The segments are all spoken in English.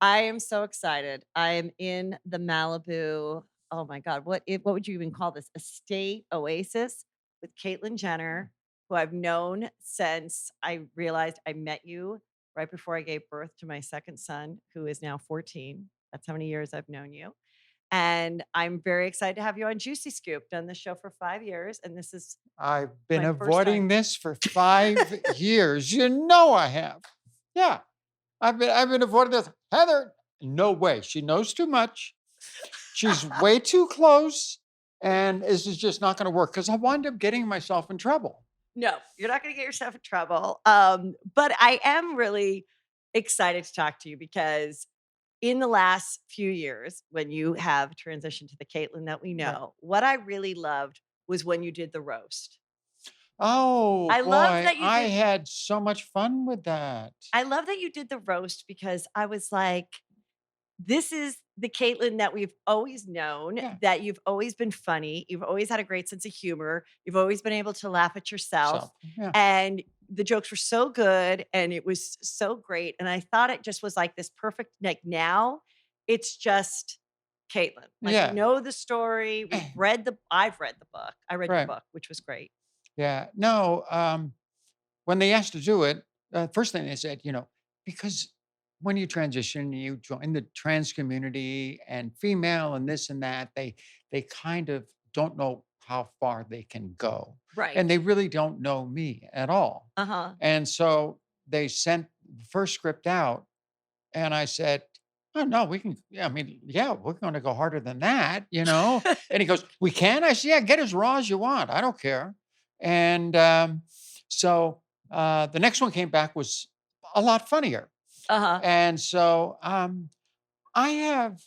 I am so excited. I am in the Malibu. Oh my God, what would you even call this? Estate oasis with Caitlyn Jenner, who I've known since I realized I met you right before I gave birth to my second son, who is now 14. That's how many years I've known you. And I'm very excited to have you on Juicy Scoop. Done this show for 5 years, and this is I've been my first avoiding time. this for 5 years. You know I have. Yeah, I've been avoiding this. Heather, no way. She knows too much. She's way too close, and this is just not going to work because I wind up getting myself in trouble. No, you're not gonna get yourself in trouble. But I am really excited to talk to you because in the last few years, when you have transitioned to the Caitlyn that we Right. know, what I really loved was when you did the roast. Oh I love boy, that you I did had so much fun with that. I love that you did the roast because I was like, this is the Caitlyn that we've always known, Yeah. that you've always been funny, you've always had a great sense of humor, you've always been able to laugh at yourself, So yeah. and the jokes were so good, and it was so great, and I thought it just was, like, this perfect like, now, it's just Caitlyn. Like, we Yeah. know the story, I've read the book. I read your Right. book, which was great. Yeah. No, when they asked to do it, first thing they said, because when you transition, you join the trans community and female and this and that, they kind of don't know how far they can go. And Right. they really don't know me at all. Uh-huh. And so they sent the first script out and I said, "Oh no, we can. Yeah, I mean, yeah, we're going to go harder than that." And he goes, "We can." I said, "Yeah, get as raw as you want. I don't care." And so the next one came back was a lot funnier. Uh-huh. And so I have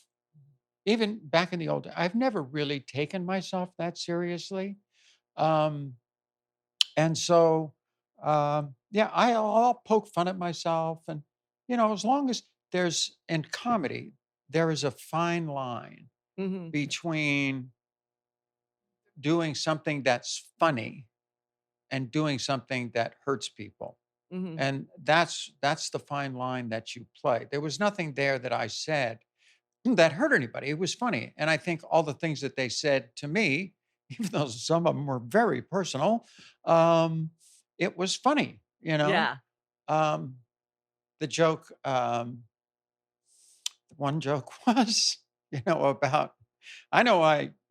even back in the old, I've never really taken myself that seriously. Um, and so, yeah, I'll poke fun at myself. And, as long as there's in comedy, there is a fine line Mhm. between doing something that's funny and doing something that hurts people. Mhm. And that's the fine line that you play. There was nothing there that I said that hurt anybody. It was funny. And I think all the things that they said to me, even though some of them were very personal, um, it was funny. Yeah. Um, the joke, one joke was, about, I know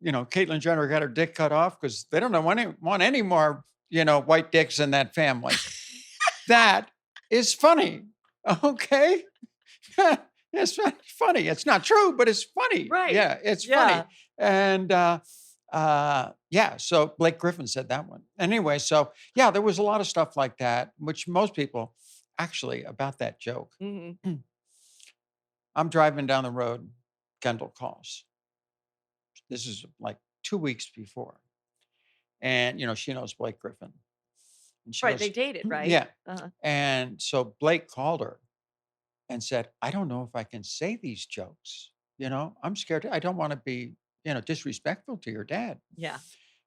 Caitlyn Jenner got her dick cut off because they don't want any more, white dicks in that family. That is funny. Okay. It's not funny. It's not true, but it's funny. Right. Yeah, it's funny. Yeah. And yeah, so Blake Griffin said that one. Anyway, so yeah, there was a lot of stuff like that, which most people actually about that joke. Mhm. I'm driving down the road, Kendall calls. This is like 2 weeks before. And she knows Blake Griffin. And she Right, they goes, dated, right? yeah. Uh-huh. And so Blake called her and said, I don't know if I can say these jokes. I'm scared. I don't want to be, disrespectful to your dad. Yeah.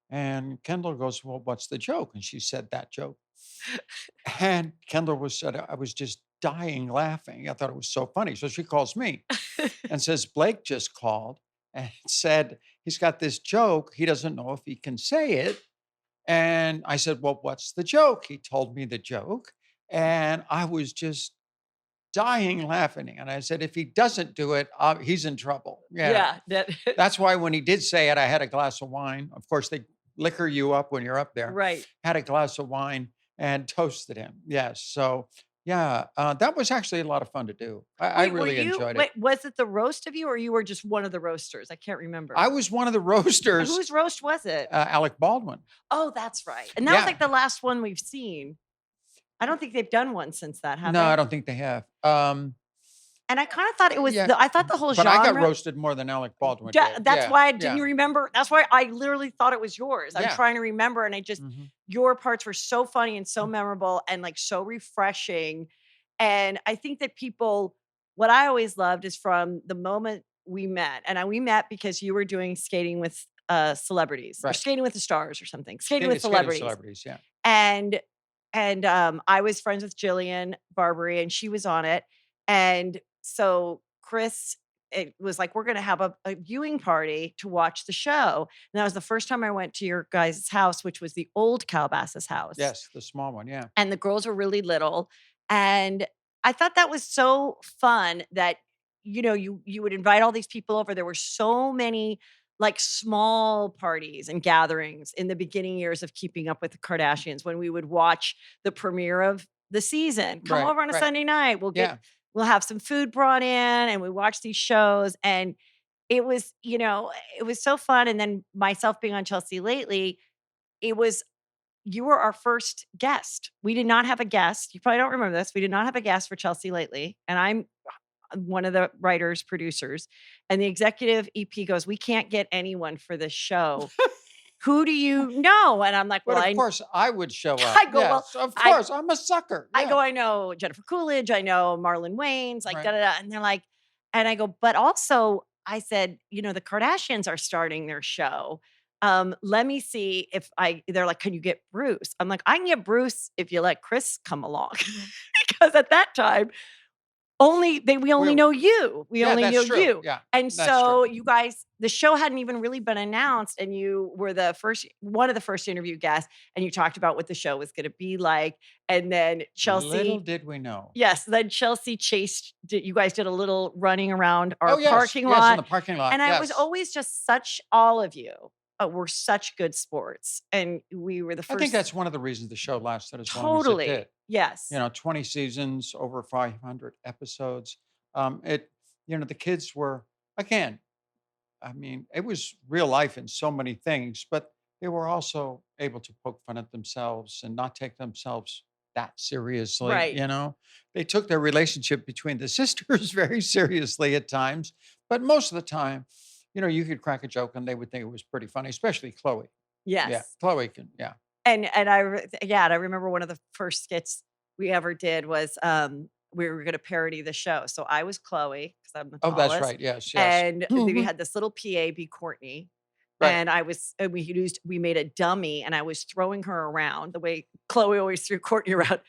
And Kendall goes, well, what's the joke? And she said that joke. And Kendall said, I was just dying laughing. I thought it was so funny. So she calls me and says, Blake just called and said he's got this joke. He doesn't know if he can say it. And I said, well, what's the joke? He told me the joke. And I was just dying laughing. And I said, if he doesn't do it, he's in trouble. Yeah. Yeah, that That's why when he did say it, I had a glass of wine. Of course, they liquor you up when you're up there. right. Had a glass of wine and toasted him. Yes. So, yeah, that was actually a lot of fun to do. I Wait, were really you enjoyed it. wait, was it the roast of you or you were just one of the roasters? I can't remember. I was one of the roasters, Whose roast was it? Alec Baldwin. Oh, that's right. And that was Yeah. like the last one we've seen. I don't think they've done one since that, have No, I they? don't think they have. And I kind of thought it was Yeah, I thought the whole but I got genre. roasted more than Alec Baldwin did. That's Yeah, why I didn't yeah, you remember. That's why I literally thought it was yours. I'm yeah. trying to remember, and I just Mhm. your parts were so funny and so memorable and like so refreshing. And I think that people, what I always loved is from the moment we met, and we met because you were doing skating with celebrities or Right. skating with the stars or something, skating with Skating celebrities. celebrities. Yeah. And I was friends with Jillian Barbary and she was on it. And so Chris, it was like, we're going to have a viewing party to watch the show. And that was the first time I went to your guys' house, which was the old Calabasas house. Yes, the small one, yeah. And the girls were really little. And I thought that was so fun that, you would invite all these people over. There were so many like small parties and gatherings in the beginning years of Keeping Up with the Kardashians when we would watch the premiere of the season. Come Right, over on a right. Sunday night. Yeah. We'll have some food brought in and we watch these shows. And it was, it was so fun. And then myself being on Chelsea lately, it was you were our first guest. We did not have a guest. You probably don't remember this. We did not have a guest for Chelsea lately. And I'm one of the writers, producers, and the executive EP goes, "We can't get anyone for this show. Who do you know?" And I'm like, But "Well, of course, I would show up. I go, well, Yes, of I course, I'm a sucker. I Yeah, go, I know Jennifer Coolidge, I know Marlon Wayans, like da right. da da." And they're like, and I go, but also I said, the Kardashians are starting their show. Let me see if they're like, "Can you get Bruce?" I'm like, "I can get Bruce if you let Chris come along." Because at that time, we only We're know you. We Yeah, only that's know true. you. Yeah, And that's true. so you guys, the show hadn't even really been announced, and you were one of the first interview guests, and you talked about what the show was gonna be like. And then Little Chelsea did we know. Yes, then Chelsea you guys did a little running around our Oh, yes, parking yes, in lot, the parking lot, and I was yes. always just such all of you, were such good sports, and we were the I think first. that's one of the reasons the show lasted as long as it did. Totally. Yes. 20 seasons, over 500 episodes. It, the kids were, again, I mean, it was real life in so many things, but they were also able to poke fun at themselves and not take themselves that seriously. Right. They took their relationship between the sisters very seriously at times, but most of the time, you could crack a joke and they would think it was pretty funny, especially Chloe. Yeah, Yes. Chloe can, yeah. And I remember one of the first skits we ever did was, we were gonna parody the show. So I was Chloe because 'cause I'm the Oh, that's tallest, right. Yes, yes. and then we had this little PA be Courtney, Right. and we made a dummy, and I was throwing her around the way Chloe always threw Courtney around,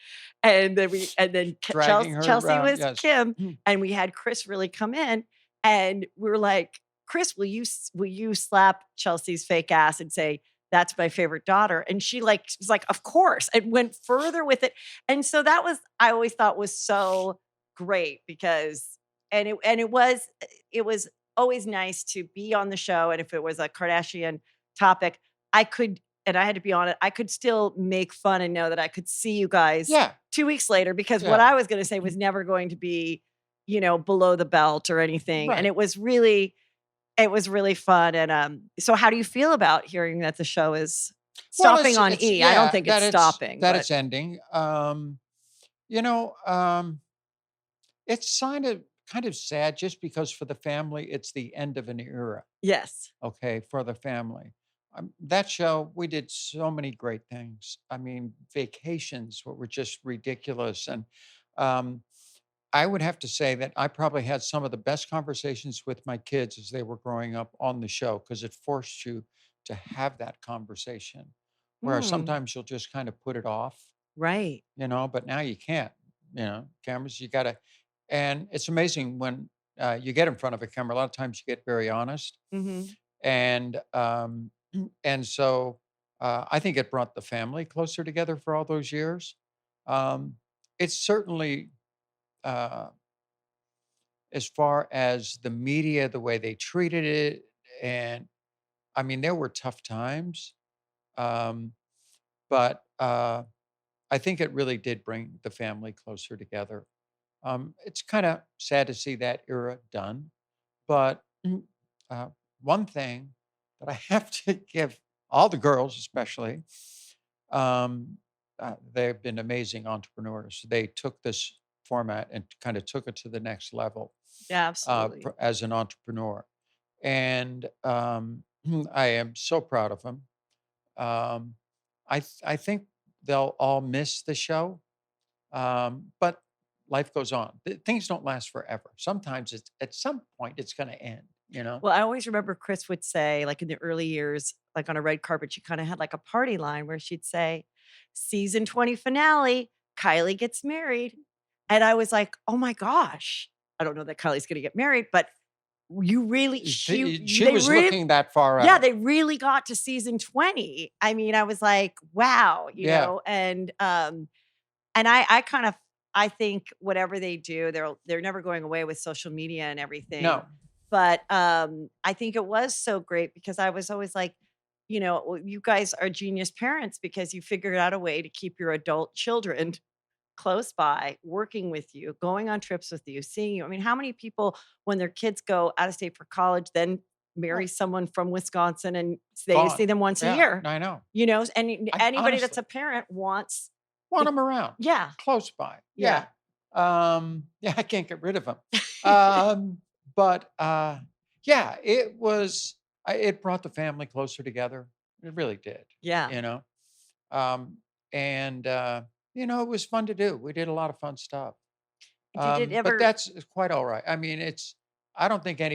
and then Dragging her Chelsea around. was Yes. Kim, and we had Chris really come in, and we were like, "Chris, will you slap Chelsea's fake ass and say, 'That's my favorite daughter'?" And she was like, "Of course," and went further with it. And so that was I always thought was so great because it was always nice to be on the show. And if it was a Kardashian topic, I could and I had to be on it, I could still make fun and know that I could see you guys Yeah. 2 weeks later because what Yeah. I was gonna say was never going to be, below the belt or anything. And Right. it was really fun. And so how do you feel about hearing that the show is Well, stopping on E? I don't yeah, think it's stopping, that but it's ending. You know, um, it's kind of sad just because for the family, it's the end of an era. yes. Okay, for the family. That show, we did so many great things. I mean, vacations were just ridiculous, and um, I would have to say that I probably had some of the best conversations with my kids as they were growing up on the show because it forced you to have that conversation. Where Mm, sometimes you'll just kind of put it off, right. but now you can't. Cameras, you got to, and it's amazing when you get in front of a camera. A lot of times you get very honest, Mhm. and and so I think it brought the family closer together for all those years. Um, it's certainly. Uh, as far as the media, the way they treated it. And I mean, there were tough times, um, but I think it really did bring the family closer together. It's kind of sad to see that era done, but uh, one thing that I have to give all the girls, especially, um, they've been amazing entrepreneurs. They took this format and kind of took it to the next level Yeah, absolutely. as an entrepreneur. And I am so proud of them. Um, I think they'll all miss the show, but life goes on. Things don't last forever. Sometimes it's at some point it's going to end. Well, I always remember Chris would say, like in the early years, like on a red carpet, she kind of had like a party line where she'd say, "Season 20 finale, Kylie gets married." And I was like, "Oh my gosh." I don't know that Kylie's gonna get married, but you really She they was really looking that far yeah, out. they really got to season 20. I mean, I was like, "Wow," Yeah. and I kind of I think whatever they do, they're never going away with social media and everything. No. But I think it was so great because I was always like, "Well, you guys are genius parents because you figured out a way to keep your adult children close by, working with you, going on trips with you, seeing you." I mean, how many people, when their kids go out of state for college, then marry Right. someone from Wisconsin and they Gone. see them once a Yeah, year? I know. And I anybody that's honestly a parent wants want the them around, yeah, close by. yeah. Yeah. Yeah, I can't get rid of them. Um, but yeah, it brought the family closer together. It really did, Yeah. you know? Um, and it was fun to do. We did a lot of fun stuff. Did it But ever that's quite all right. I mean, I don't think uh,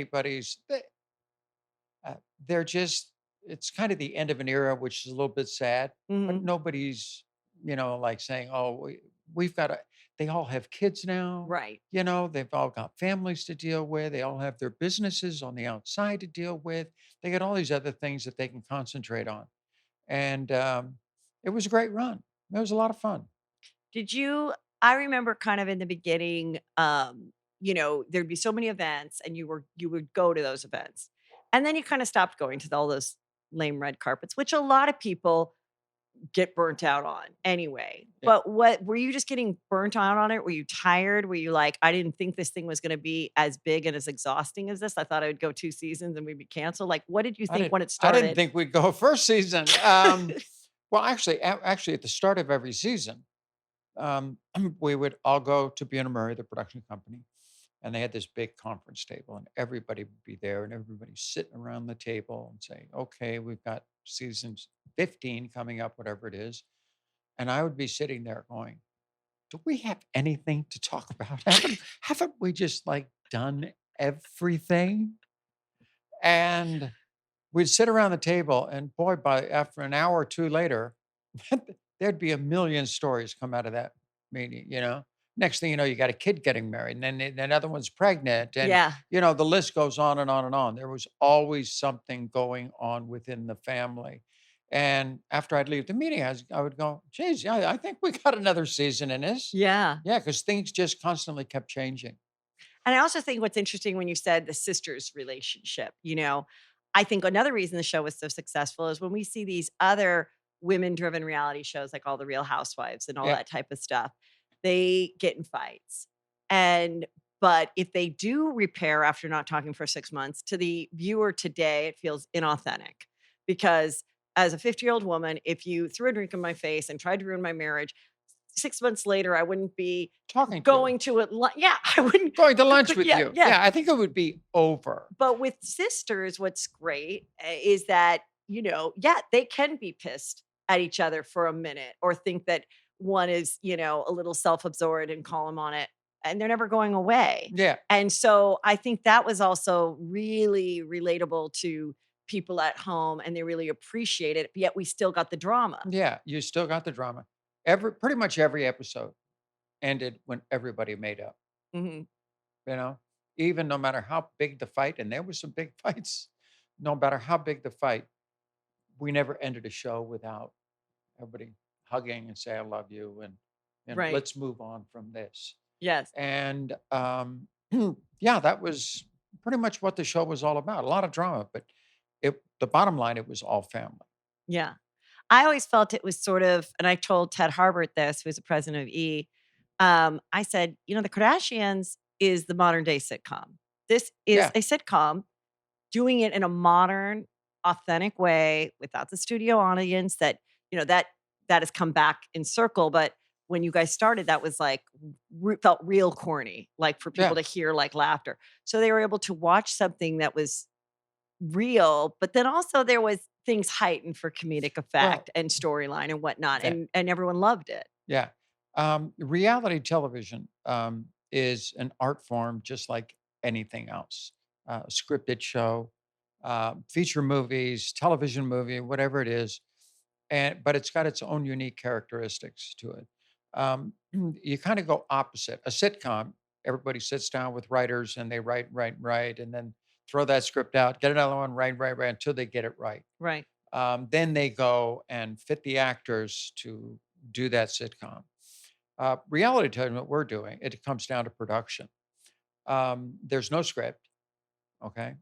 they're just, it's kind of the end of an era, which is a little bit sad, but mhm, nobody's, like saying, oh, we've got to, they all have kids now. right. They've all got families to deal with. They all have their businesses on the outside to deal with. They got all these other things that they can concentrate on. And it was a great run. It was a lot of fun. Did you I remember kind of in the beginning, there'd be so many events and you would go to those events. And then you kind of stopped going to all those lame red carpets, which a lot of people get burnt out on anyway. Yeah. But what were you just getting burnt out on it? Were you tired? Were you like, I didn't think this thing was going to be as big and as exhausting as this? I thought I would go 2 seasons and we'd be canceled. Like, what did you think when it I didn't started? think we'd go first season. Well, actually, at the start of every season, we would all go to B&M Murray, the production company, and they had this big conference table, and everybody would be there, and everybody's sitting around the table and saying, "Okay, we've got seasons 15 coming up, whatever it is," and I would be sitting there going, "Do we have anything to talk about? Haven't we just like done everything?" And we'd sit around the table, and boy, by after an hour or two later, there'd be a million stories come out of that meeting. Next thing you know, you got a kid getting married, and then another one's pregnant, and Yeah. the list goes on and on and on. There was always something going on within the family. And after I'd leave the meeting, I would go, "Geez, yeah, I think we got another season in this." Yeah. Yeah, because things just constantly kept changing. And I also think what's interesting when you said the sisters relationship, I think another reason the show was so successful is when we see these other women driven reality shows like all the Real Housewives and all Yeah, that type of stuff, they get in fights. And but if they do repair after not talking for 6 months, to the viewer today, it feels inauthentic because as a 50-year-old woman, if you threw a drink in my face and tried to ruin my marriage, 6 months later, I wouldn't be talking to you, going to it. Yeah, I wouldn't. going to lunch with Yeah, you. yeah. Yeah, I think it would be over. But with sisters, what's great is that, yeah, they can be pissed at each other for a minute or think that one is, a little self absorbed and call them on it. And they're never going away. Yeah. And so I think that was also really relatable to people at home and they really appreciate it. Yet we still got the drama. Yeah, you still got the drama. Pretty much every episode ended when everybody made up, Mhm. you know? Even no matter how big the fight, and there was some big fights, no matter how big the fight, we never ended a show without everybody hugging and say, "I love you," and Right. let's move on from this. Yes. And yeah, that was pretty much what the show was all about. A lot of drama, but the bottom line, it was all family. Yeah. I always felt it was sort of and I told Ted Harbert this, who's the president of E! I said, "The Kardashians is the modern day sitcom. This is Yeah, a sitcom doing it in a modern, authentic way without the studio audience that has come back in circle, but when you guys started, that was like felt real corny, like for people yeah, to hear like laughter. So they were able to watch something that was real, but then also there was things heightened for comedic well, effect and storyline and whatnot, yeah. and everyone loved it. Yeah. Reality television is an art form just like anything else. A scripted show, feature movies, television movie, whatever it is, but it's got its own unique characteristics to it. You kind of go opposite. A sitcom, everybody sits down with writers and they write, and then throw that script out, get another one, write until they get it right. Right. Then they go and fit the actors to do that sitcom. Reality television, what we're doing, it comes down to production. There's no script. Okay.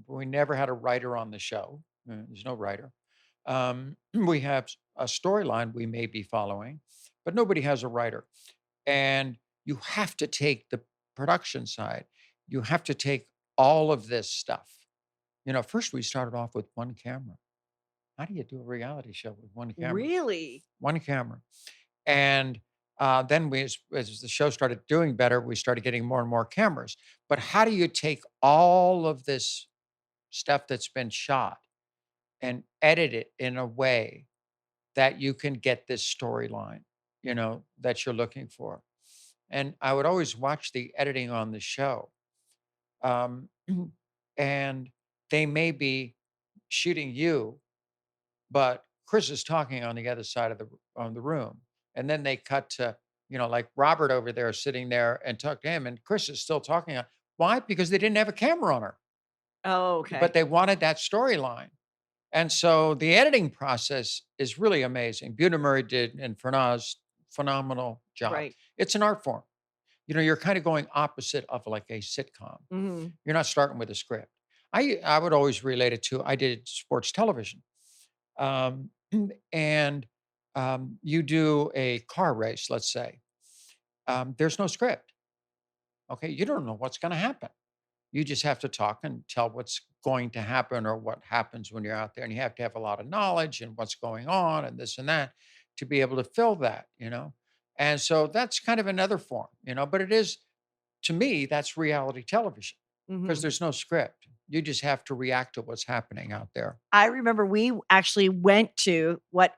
We never had a writer on the show. There's no writer. We have a storyline we may be following, but nobody has a writer. And you have to take the production side, you have to take all of this stuff. First we started off with one camera. How do you do a reality show with one camera? Really? One camera. And then as the show started doing better, we started getting more and more cameras. But how do you take all of this stuff that's been shot and edit it in a way that you can get this storyline, that you're looking for? And I would always watch the editing on the show. Um, and they may be shooting you, but Chris is talking on the other side of the room. And then they cut to, like Robert over there sitting there and talk to him, and Chris is still talking. Why? Because they didn't have a camera on her, Oh, but okay. they wanted that storyline. And so the editing process is really amazing. Buda Murray did and Fernaz phenomenal job. Right. It's an art form. You're kind of going opposite of like a sitcom. Mhm. You're not starting with a script. I would always relate it to I did sports television. Um, and you do a car race, let's say. There's no script. Okay. You don't know what's going to happen. You just have to talk and tell what's going to happen or what happens when you're out there. And you have to have a lot of knowledge and what's going on and this and that to be able to fill that. And so that's kind of another form, but it is, to me, that's reality television because Mhm. there's no script. You just have to react to what's happening out there. I remember we actually went to what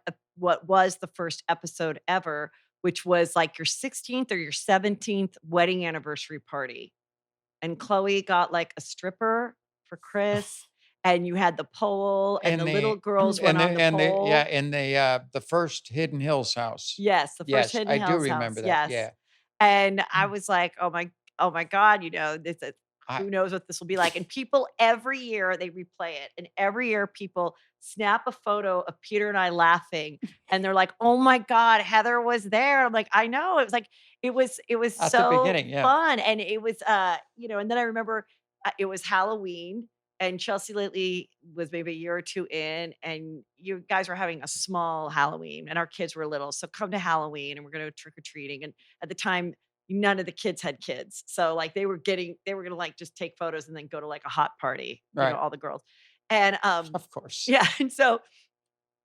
was the first episode ever, which was like your 16th or your 17th wedding anniversary party. And Chloe got like a stripper for Chris, and you had the pole, and the And little the girls went and the on the and the pole. yeah, in the first Hidden Hills house. Yes, the first Yes, Hidden I do Hills house, remember that. yes. Yeah. And I Mm. was like, oh my god, this I who knows what this will be like, and people every year, they replay it, and every year people snap a photo of Peter and I laughing, and they're like, "Oh my god, Heather was there." I'm like, "I know." It was like it was at the so beginning, yeah. fun, and it was, and then I remember, it was Halloween, and Chelsea Lately was maybe a year or 2 in, and you guys were having a small Halloween, and our kids were little, so come to Halloween, and we're gonna go trick or treating, and at the time, none of the kids had kids, so, like, they were gonna, like, just take photos and then go to, like, a hot party, Right. all the girls, and, Of course. yeah, and so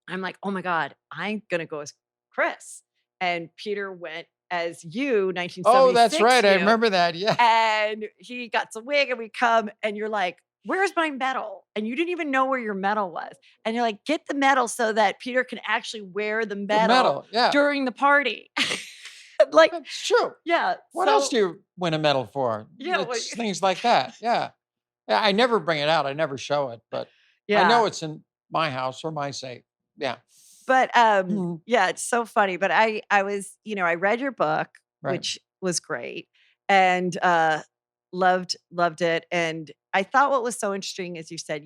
I'm like, "Oh my god, I'm gonna go as Chris," and Peter went as you, Oh, that's 1976 right. I you, remember that. Yeah. and he got some wig, and we come, and you're like, "Where's my medal?" And you didn't even know where your medal was. And you're like, "Get the medal so that Peter can actually wear the The medal medal. Yeah. during the party." Like, That's true. yeah, What else so do you win a medal for? yeah, well, It's things like that. Yeah. Yeah. I never bring it out. I never show it, but I know yeah. it's in my house or my safe. Yeah. But, Mhm. yeah, it's so funny, but I was I read your book, Right. which was great, and, loved it, and I thought what was so interesting is you said,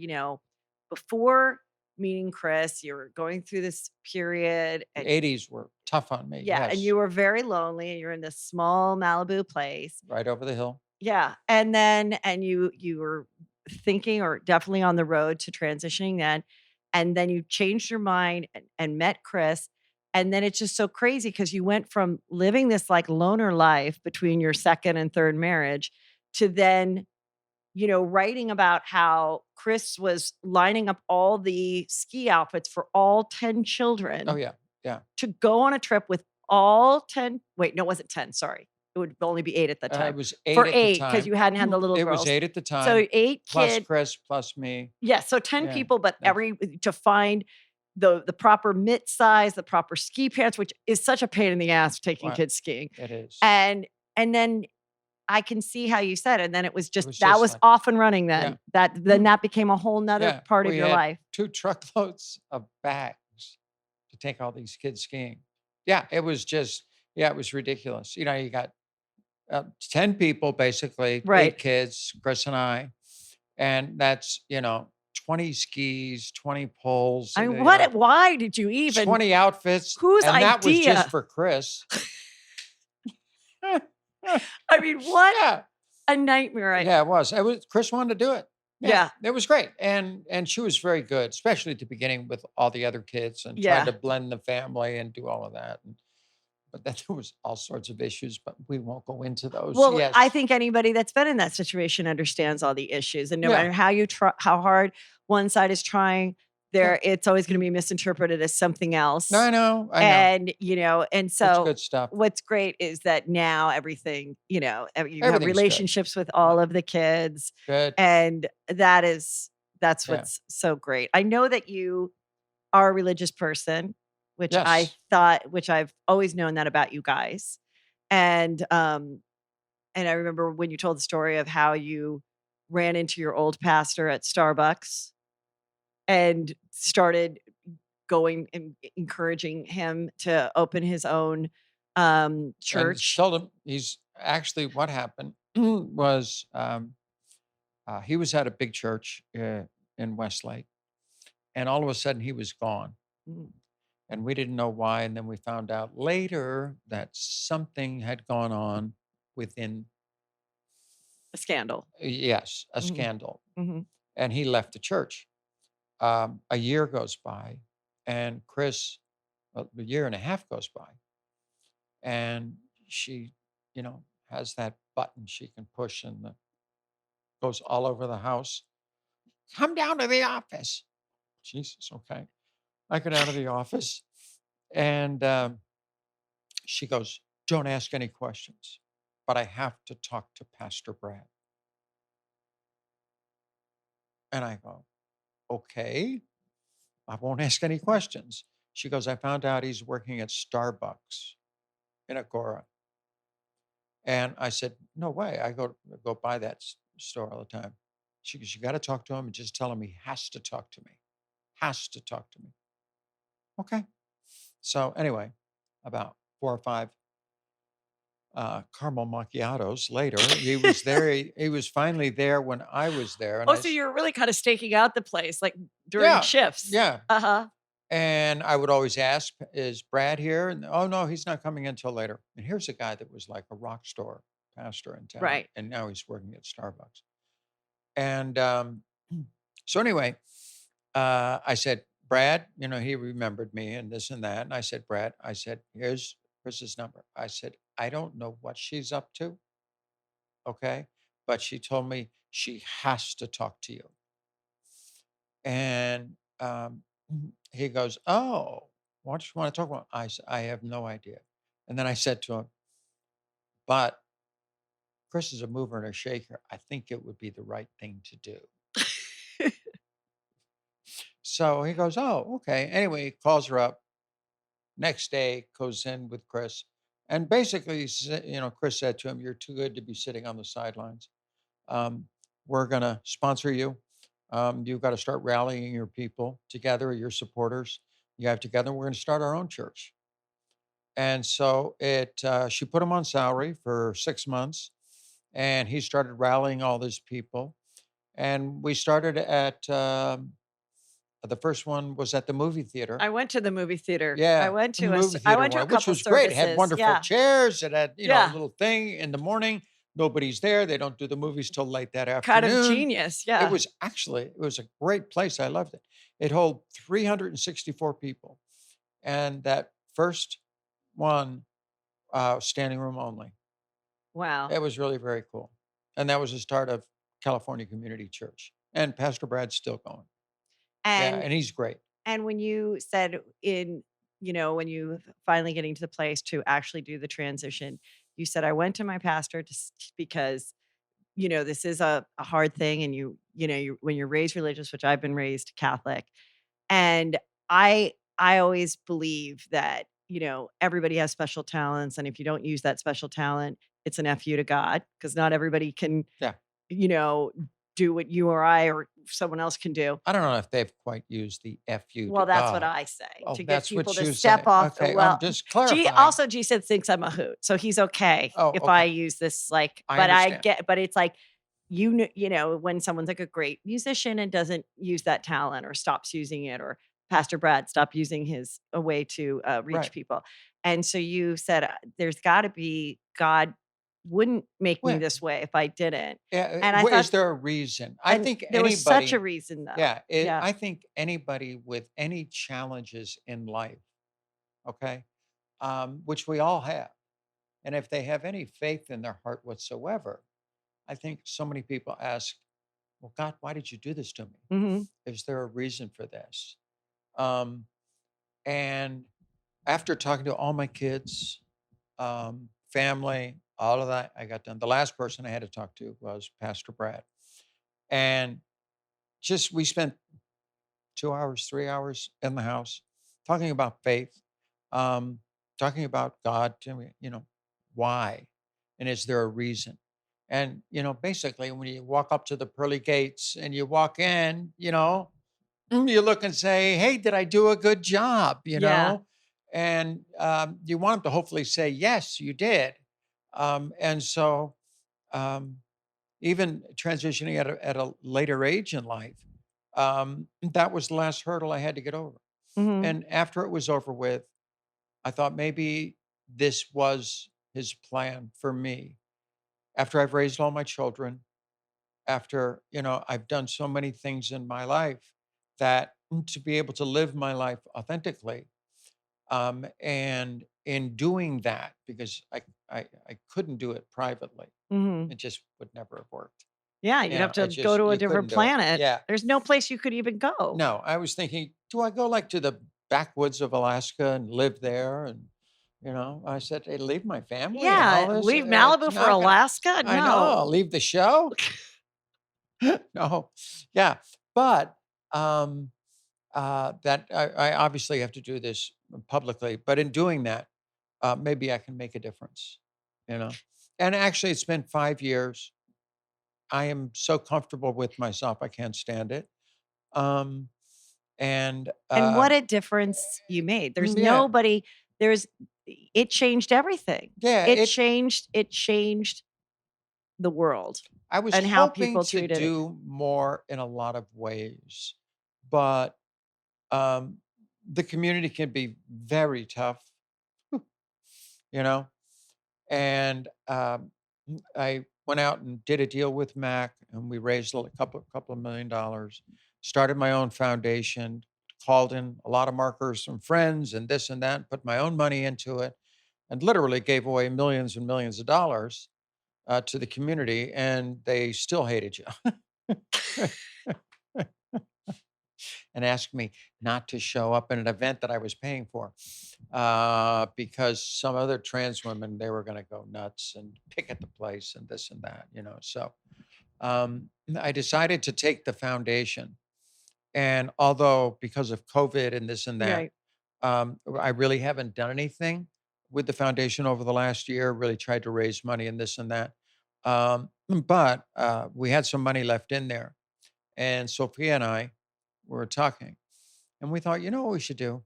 before meeting Chris, you were going through this period, The and 80s were tough on me. yeah, and Yes. you were very lonely, and you're in this small Malibu place. Right over the hill. Yeah, and you were thinking or definitely on the road to transitioning then, and then you changed your mind and met Chris, and then it's just so crazy because you went from living this, like, loner life between your 2nd and 3rd marriage to then, writing about how Chris was lining up all the ski outfits for all 10 Oh, children yeah. Yeah. to go on a trip with all 10, wait, no, it wasn't 10, sorry. It would only be 8 at that It time. was 8 For at the 8, because time. you hadn't had the little It was girls. 8 at the So time, 8 plus kid Chris, plus me. yeah, so 10 Yeah. people, but That's to find the proper mitt size, the proper ski pants, which is such a pain in the ass taking what kids skiing. it is. And then I can see how you said, and then it was It just was that just was like, off and running yeah. then. Then that became a whole 'nother Yeah. part of We your had life. 2 truckloads of bags to take all these kids skiing. Yeah. It was just, yeah, it was ridiculous. You got 10 people, basically, Right. 8 kids, Chris and I, and that's, 20 skis, 20 poles, I mean, what why did you even 20 outfits, whose and that was just idea? for Chris. I mean, what Yeah. a nightmare. Yeah, it was. It was Chris wanted to do it. Yeah, Yeah. it was great, and she was very good, especially at the beginning with all the other kids and trying Yeah. to blend the family and do all of that, but then there was all sorts of issues, but we won't go into those. Well, I Yes. think anybody that's been in that situation understands all the issues, and no Yeah. matter how you try, how hard one side is trying, Yeah. there it's always going to be misinterpreted as something No, else. I know, I know. And and It's so good stuff. what's great is that now everything, you have Everything's good. relationships with Yeah. all of the kids, Good. and that's Yeah. what's so great. I know that you are a religious person, Yes. which I've always known that about you guys. And and I remember when you told the story of how you ran into your old pastor at Starbucks and started going and encouraging him to open his own And church. told him he's actually what happened was, he was at a big church, in Westlake, and all of a sudden he was gone. Mm, And we didn't know why, and then we found out later that something had gone on within, a scandal. yes, a Mhm, scandal, mhm. and he left the church. A year goes by, and Chris, a year and a half goes by, and she, has that button she can push and the goes all over the house. Come down to the office. Jesus, okay. I go down to the office, and she goes, "Don't ask any questions, but I have to talk to Pastor Brad." And I go, "Okay, I won't ask any questions." She goes, "I found out he's working at Starbucks in Agora." And I said, "No way. I go by that store all the time." She goes, "You got to talk to him and just tell him he has to talk to me. Has to talk to me." Okay. So anyway, about 4 or 5 caramel macchiatos later. He was there. He was finally there when I was there, and Oh, so you're really kind of staking out the place, like during yeah, shifts. yeah. Uh-huh. And I would always ask, "Is Brad here?" And oh no, he's not coming until later. And here's a guy that was like a rock star pastor in town, Right. and now he's working at Starbucks. And so anyway, I said, "Brad," he remembered me and this and that. And I said, "Brad," I said, "Here's Chris's number." I said, "I don't know what she's up to. Okay. But she told me she has to talk to you." And he goes, "Oh, what do you want to talk about?" I said, "I have no idea." And then I said to him, "But Chris is a mover and a shaker. I think it would be the right thing to do." So he goes, "Oh, okay." Anyway, he calls her up. Next day, goes in with Chris. And basically, Chris said to him, "You're too good to be sitting on the sidelines. Um, we're going to sponsor you. You've got to start rallying your people together, your supporters. You have together. We're going to start our own church." And so she put him on salary for 6 months, and he started rallying all these people. And we started at the first one was at the movie theater. I went to the movie theater. Yeah, the movie I theater went to a one, which couple was great. It had services. wonderful Yeah. chairs. It had, a Yeah. little thing in the morning. Nobody's there. They don't do the movies till late that Kind of afternoon. genius. It Yeah. was it was a great place. I loved it. It held 364 people. And that first one, standing room only. Wow. It was really very cool. And that was the start of California Community Church. And Pastor Brad's still going. Yeah, And and he's great. and when you said when you finally getting to the place to actually do the transition, you said, I went to my pastor because, this is a hard thing. And when you're raised religious, which I've been raised Catholic, and I always believe that, everybody has special talents. And if you don't use that special talent, it's an F you to God because not everybody can, Yeah. you know, do what you or I or someone else can do. I don't know if they've quite used the "F you" to Well, that's what God. I say, Oh, to get that's people what to you step say. off Okay, I'm well, just G clarifying. also G said thinks I'm a hoot, so he's okay Oh, if I okay. use this, like I but I understand. get but it's like, when someone's like a great musician and doesn't use that talent or stops using it, or Pastor Brad stopped using his a way to, reach Right. people, and so you said, "There's gotta be God wouldn't make me Well, this way if I didn't," yeah, and I thought is there a reason? I and think there was such a anybody reason though. yeah, Yeah. I think anybody with any challenges in life, okay, which we all have, and if they have any faith in their heart whatsoever, I think so many people ask, "Well, God, why did you do this to me? Mhm. Is there a reason for this?" Um, and after talking to all my kids, family, all of that, I got done. The last person I had to talk to was Pastor Brad. And just we spent 2 hours, 3 hours in the house talking about faith, um, talking about God, why? And is there a reason? And, basically, when you walk up to the pearly gates and you walk in, you look and say, "Hey, did I do a good job?" Yeah. And you want them to hopefully say, "Yes, you did." And so, um, even transitioning at a later age in life, that was the last hurdle I had to get over. Mhm. And after it was over with, I thought maybe this was his plan for me. After I've raised all my children, after, I've done so many things in my life that to be able to live my life authentically, and in doing that, because I couldn't do it privately, Mhm. it just would never have worked. Yeah, you'd have It to go just to a you different couldn't do it. planet. Yeah. There's no place you could even go. No, I was thinking, do I go like to the backwoods of Alaska and live there? And, I said, hey, leave my family and all Yeah, this. leave It's Malibu for not gonna, Alaska? I know, No. leave the show. No. Yeah. But that I obviously have to do this publicly. But in doing that, maybe I can make a difference, you know. And actually, it's been 5 years. I am so comfortable with myself, I can't stand it. Um, and And what a difference you made. There's yeah, nobody there's it changed everything. yeah, It changed the world I was and how hoping people to treated it. do more in a lot of ways, but, um, the community can be very tough, you know? And, I went out and did a deal with Mac, and we raised a couple of $1,000,000, started my own foundation, called in a lot of markers from friends and this and that, put my own money into it, and literally gave away millions and millions of dollars, to the community, and they still hated you. And asked me not to show up at an event that I was paying for, because some other trans women, they were going to go nuts and picket the place and this and that. So I decided to take the foundation. And although because of COVID and this and that, Right. I really haven't done anything with the foundation over the last year, really tried to raise money and this and that. But we had some money left in there. And Sophia and I were talking, and we thought, what we should do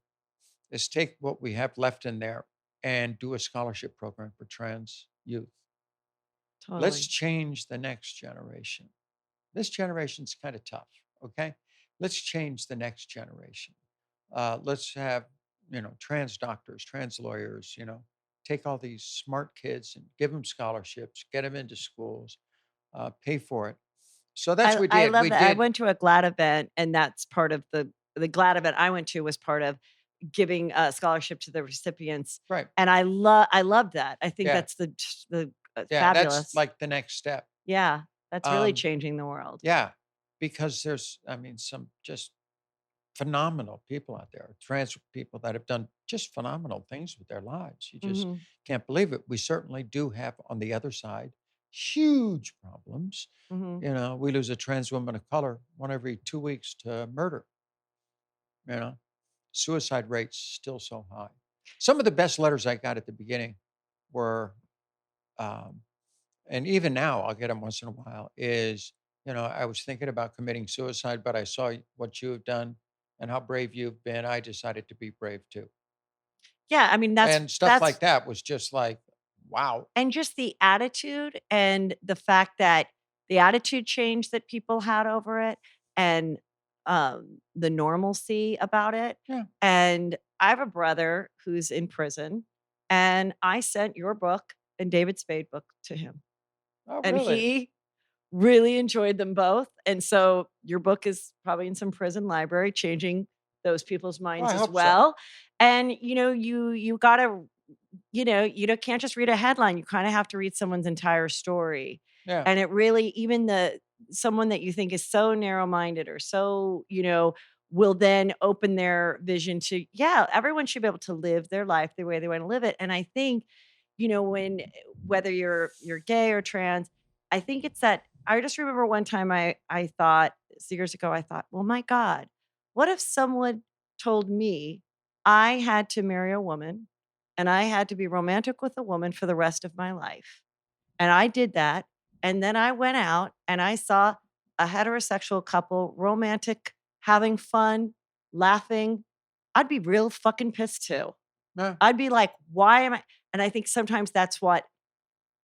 is take what we have left in there and do a scholarship program for trans youth. Let's Totally. change the next generation. This generation's kind of tough. Okay. Let's change the next generation. Let's have, trans doctors, trans lawyers, take all these smart kids and give them scholarships, get them into schools, pay for it. So that's what we I did. love We that. I did, went to a GLAAD event, and that's part of the GLAAD event I went to was part of giving a scholarship to the recipients, right. and I love that. I think Yeah. that's Yeah. That's fabulous. like the next step. Yeah, that's really Um, changing the world. yeah. Because I mean, some just phenomenal people out there, trans people that have done just phenomenal things with their lives. You just Mhm, can't believe it. We certainly do have on the other side huge problems. mhm. We lose a trans woman of color 1 every 2 weeks to murder. You know, suicide rates still so high. Some of the best letters I got at the beginning were, um, and even now I'll get them once in a while, is I was thinking about committing suicide, but I saw what you have done and how brave you've been. I decided to be brave too. Yeah, I mean, And stuff like that was just like, wow. and just the attitude and the fact that the attitude change that people had over it and, the normalcy about it, Yeah. and I have a brother who's in prison, and I sent your book and David Spade book to him, Oh, and really? he really enjoyed them both, and so your book is probably in some prison library changing those people's Well, minds I as hope so. well, and, you gotta can't just read a headline, you kinda have to read someone's entire story, Yeah. and it really even the someone that you think is so narrow-minded or so, will then open their vision to, yeah, everyone should be able to live their life the way they wanna live it, and I think, when whether you're gay or trans, I think it's that I just remember one time I thought years ago, I thought, "Well, my god, what if someone told me I had to marry a woman and I had to be romantic with a woman for the rest of my life?" And I did that, and then I went out and I saw a heterosexual couple, romantic, having fun, laughing. I'd be real fucking pissed too. Yeah. I'd be like, "Why am I?" And I think sometimes that's what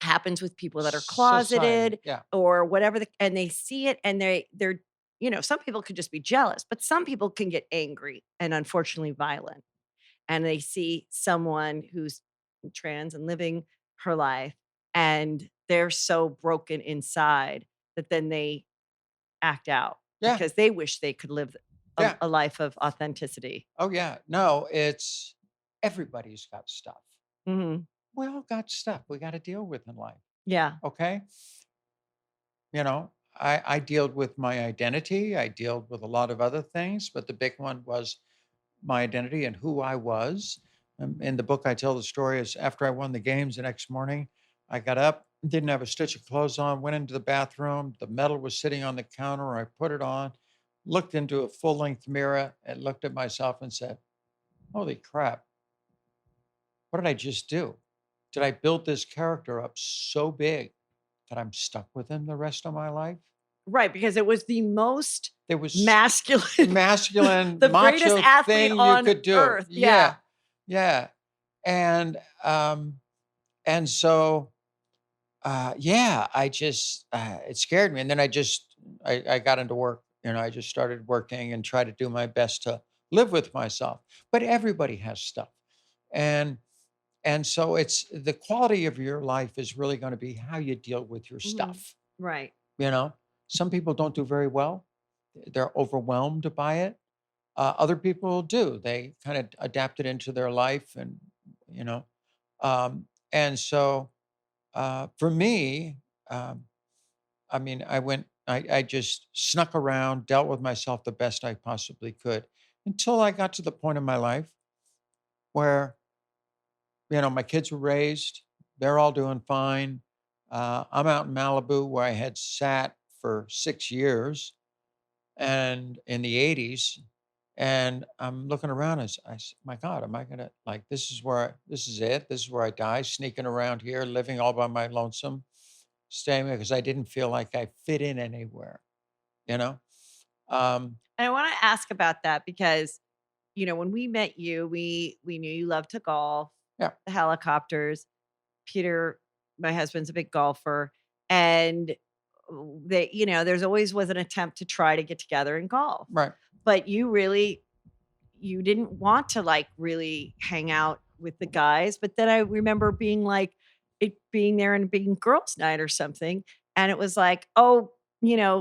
happens with people that are Society. closeted Yeah. or whatever and they see it and they're some people could just be jealous, but some people can get angry and unfortunately violent. And they see someone who's trans and living her life and they're so broken inside that then they act out Yeah. because they wish they could live a, Yeah. a life of authenticity. Oh, yeah. No, it's everybody's got stuff. Mhm. We all got stuff we got to deal with in life. Yeah. Okay. I dealt with my identity. I dealt with a lot of other things, but the big one was my identity and who I was. In the book, I tell the story is after I won the games the next morning, I got up, didn't have a stitch of clothes on, went into the bathroom. The medal was sitting on the counter. I put it on, looked into a full length mirror, and looked at myself and said, "Holy crap, what did I just do? Did I build this character up so big that I'm stuck with him the rest of my life?" Right, because it was the most It was masculine, masculine, the greatest macho athlete thing you on could do. earth. Yeah, Yeah. yeah, and, um, and so, yeah, it scared me, and then I got into work, I just started working and tried to do my best to live with myself, but everybody has stuff, and so it's the quality of your life is really gonna be how you deal with your Mhm. stuff, Right. you know? Some people don't do very well. They're overwhelmed by it. Other people do. They kind of adapt it into their life, and you know, and so for me, um, I mean, I just snuck around, dealt with myself the best I possibly could until I got to the point in my life where my kids were raised, they're all doing fine. I'm out in Malibu where I had sat for 6 years and in the 80s. And I'm looking around as my God, am I gonna like this is it? This is where I die, sneaking around here, living all by my lonesome, staying because I didn't feel like I fit in anywhere, you know? Um, And I wanna ask about that because, when we met you, we knew you loved to golf, yeah, the helicopters. Peter, my husband's a big golfer, and there's always was an attempt to try to get together and golf. right. But you didn't want to like really hang out with the guys. But then I remember being like it being there and being girls' night or something. And it was like, oh,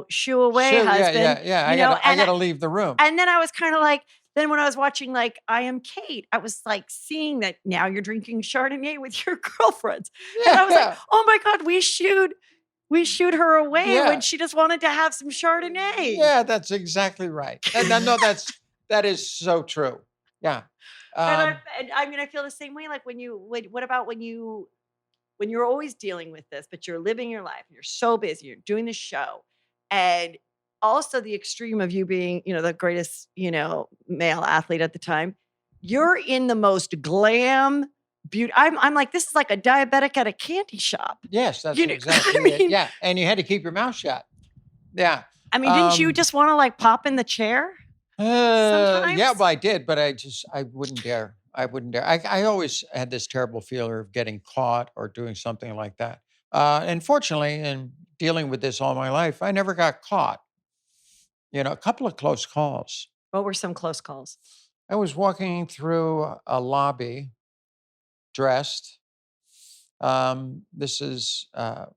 shoo away, Sure, yeah, husband, yeah, yeah. I gotta leave the room. and then I was kinda like then when I was watching, like, I Am Kate, I was, like, seeing that now you're drinking Chardonnay with your girlfriends, and Yeah, I was like, yeah, "Oh my god, we shooed her away when yeah. she just wanted to have some Chardonnay." Yeah, that's exactly right. And no, that is so true. Yeah. And I Um, and I mean, I feel the same way, like, what about when you're always dealing with this, but you're living your life, you're so busy, you're doing the show, and also the extreme of you being, the greatest, male athlete at the time. You're in the most glam beauty. I'm like, this is like a diabetic at a candy shop. yes, that's You know, I exactly it. mean, Yeah. And you had to keep your mouth shut. Yeah. I mean, didn't you Um, just wanna, like, pop in the chair yeah, sometimes? well, I did, but I wouldn't dare. I wouldn't dare. I always had this terrible fear of getting caught or doing something like that. And fortunately, in dealing with this all my life, I never got caught. A couple of close calls. What were some close calls? I was walking through a lobby dressed. This is the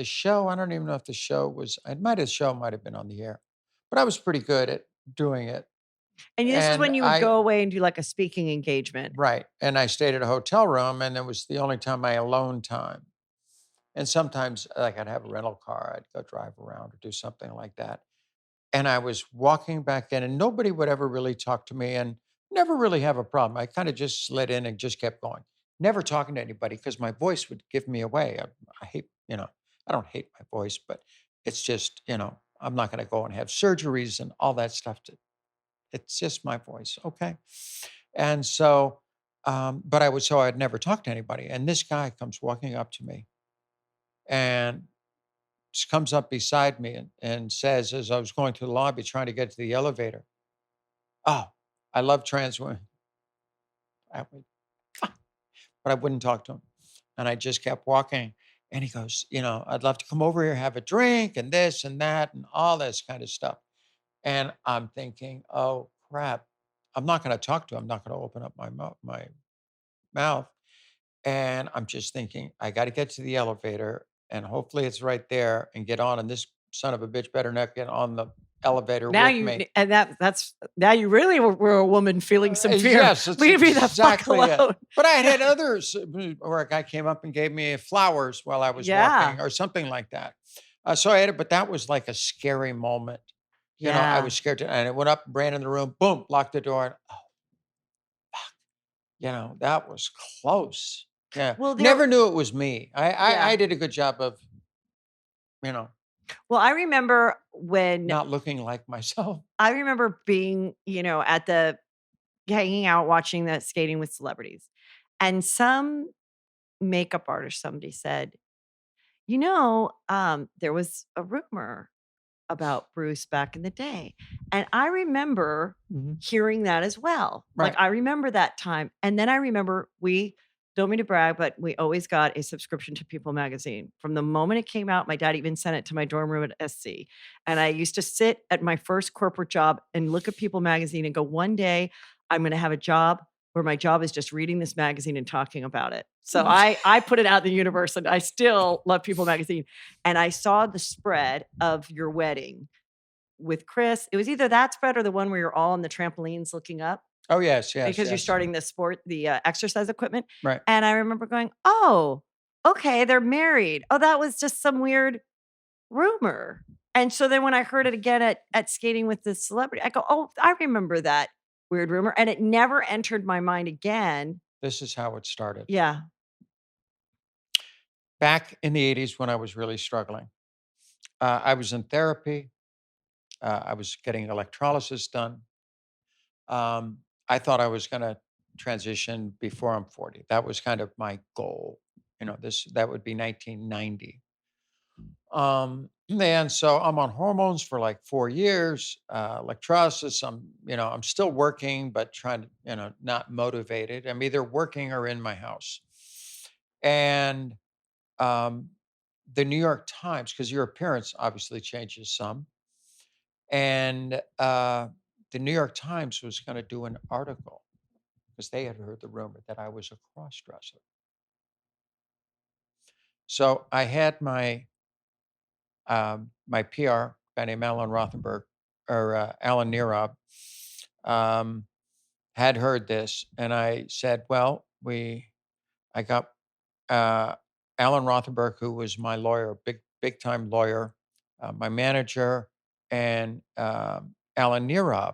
show. I don't even know if the show was. Show might have been on the air, but I was pretty good at doing it. And this is And when you would I go away and do, like, a speaking engagement. Right, and I stayed at a hotel room, and it was the only time my alone time. And sometimes, like, I'd have a rental car, I'd go drive around or do something like that. And I was walking back in, and nobody would ever really talk to me and never really have a problem. I kind of just slid in and just kept going, never talking to anybody because my voice would give me away. I hate, I don't hate my voice, but it's just, I'm not going to go and have surgeries and all that stuff. It's just my voice. Okay. And so, so I'd never talk to anybody. And this guy comes walking up to me and just comes up beside me and says, as I was going to the lobby trying to get to the elevator, "Oh, I love trans women." I went, but I wouldn't talk to him. And I just kept walking. And he goes, "I'd love to come over here, have a drink and this and that and all this kind of stuff." And I'm thinking, oh crap. I'm not going to talk to him. I'm not going to open up my mouth. And I'm just thinking, I got to get to the elevator and hopefully it's right there and get on. And this son of a bitch better not get on the elevator Now with you me. and that's now you really were a woman feeling some fear. Yes, that's Leave me the fuck exactly it. alone. But I had others where a guy came up and gave me flowers while I was Yeah. walking or something like that. So I had it, but that was like a scary moment. I Yeah. was scared and I went up, ran in the room, boom, locked the door. And, that was close. Yeah. Well, there Never knew it was me. I yeah. did a good job of, you know, Well, not looking like myself. I remember being, at the hanging out watching the Skating with Celebrities, and some makeup artist, somebody said, there was a rumor about Bruce back in the day. And I remember Mhm. hearing that as well. Like, Right. I remember that time. And then I remember we don't mean to brag, but we always got a subscription to People magazine. From the moment it came out, my dad even sent it to my dorm room at SC. And I used to sit at my first corporate job and look at People magazine and go, one day I'm going to have a job where my job is just reading this magazine and talking about it. So I put it out in the universe and I still love People magazine. And I saw the spread of your wedding with Chris. It was either that spread or the one where you're all on the trampolines looking up Oh, yes, yes, because you're yes. starting the exercise equipment. Right. And I remember going, "Oh, okay, they're married. Oh, that was just some weird rumor." And so then when I heard it again at Skating with the Celebrity, I go, "Oh, I remember that weird rumor." And it never entered my mind again. This is how it started. Yeah. Back in the 80s when I was really struggling, I was in therapy. I was getting electrolysis done. I thought I was going to transition before I'm 40. That was kind of my goal. That would be 1990. And so I'm on hormones for like 4 years, electrolysis. I'm still working, but trying to, not motivated. I'm either working or in my house. And um, the New York Times, because your appearance obviously changes some, and the New York Times was going to do an article because they had heard the rumor that I was a cross dresser. So I had my PR guy named Alan Rothenberg or Alan Nerob um, had heard this, and I said, "Well, I got uh, Alan Rothenberg, who was my lawyer, big time lawyer, my manager, and Alan Nerob."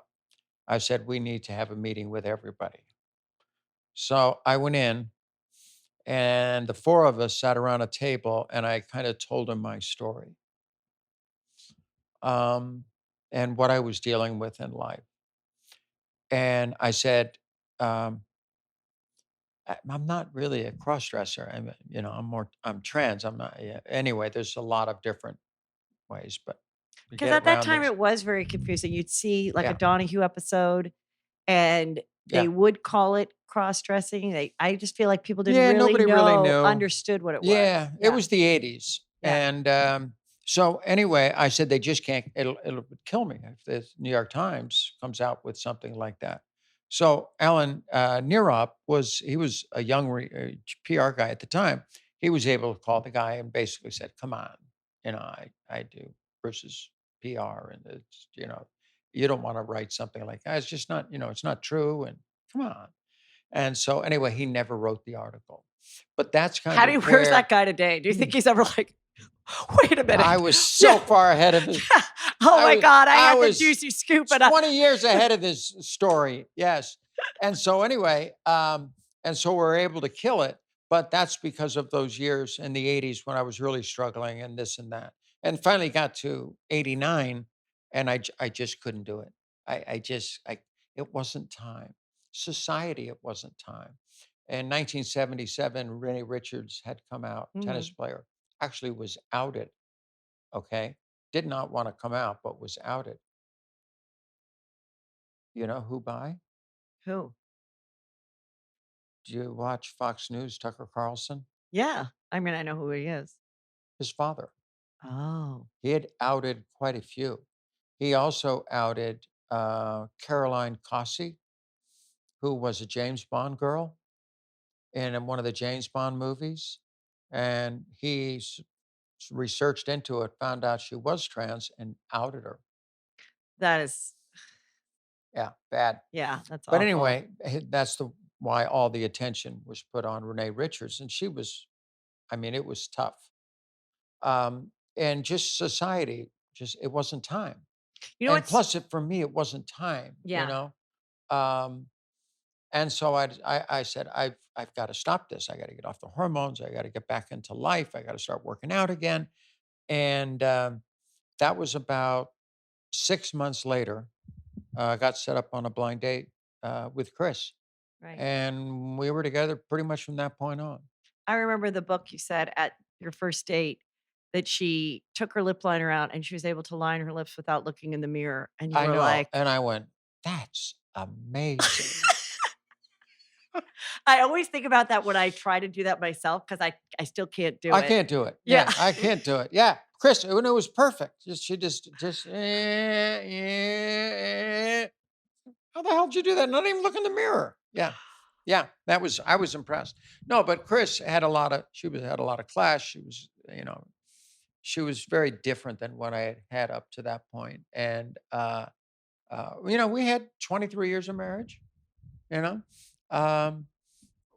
I said, "We need to have a meeting with everybody." So I went in, and the four of us sat around a table, and I kind of told him my story um, and what I was dealing with in life. And I said, um, I'm not really a cross dresser. I'm trans. I'm not. Yeah. Anyway, there's a lot of different ways, but to 'Cause get at that around time, this, it was very confusing. You'd see, like, a yeah, Donahue episode, and they yeah, would call it cross-dressing. I just feel like people didn't yeah. really Nobody really know knew. understood what it was. Yeah, it Yeah, was the '80s, yeah. and so anyway, I said they just can't. It'll kill me if the New York Times comes out with something like that. So Alan Nirop was a young PR guy at the time. He was able to call the guy and basically said, "Come on, I do Bruce's PR, and it's you don't want to write something like that. It's just not it's not true, and come on." And so anyway, he never wrote the article. But that's kind How do of you where's that where guy today? Do you think mm, he's ever like, "Wait a I minute." was Yeah, so far ahead of his yeah. Oh my god, I I had the was juicy scoop, and I 20 years ahead of this story. Yes. And so anyway, and so we're able to kill it, but that's because of those years in the '80s when I was really struggling and this and that. And finally got to '89 and I just couldn't do it. I it wasn't time. Society, it wasn't time. In 1977, Renee Richards had come out, tennis Mhm. player, actually was outed. Okay. Did not want to come out, but was outed. You know who by? Who? Do you watch Fox News, Tucker Carlson? Yeah. I mean, I know who he is. His father. Oh, He had outed quite a few. He also outed Caroline Cossey, who was a James Bond girl in one of the James Bond movies. And researched into it, found out she was trans and outed her. that is Yeah, bad. yeah, that's But awful. anyway, that's why all the attention was put on Renee Richards. And she was, I mean, it was tough. And just society, just it wasn't time. You know And what's plus, for me, it wasn't time. yeah. Um, and so I said, I've got to stop this. I got to get off the hormones. I got to get back into life. I got to start working out again. And that was about 6 months later. I got set up on a blind date with Chris, Right. and we were together pretty much from that point on. I remember the book you said at your first date that she took her lip liner out and she was able to line her lips without looking in the mirror, and you I were know, like and I went, "That's amazing." I always think about that when I try to do that myself because I still can't do I it. can't do it. Yeah. Yeah, I can't do it. Yeah, Chris, and it was perfect. She just how the hell did you do that? Not even look in the mirror. Yeah, yeah, I was impressed. No, but Chris had a lot of had a lot of class. She was very different than what I had had up to that point. And we had 23 years of marriage. You know, um,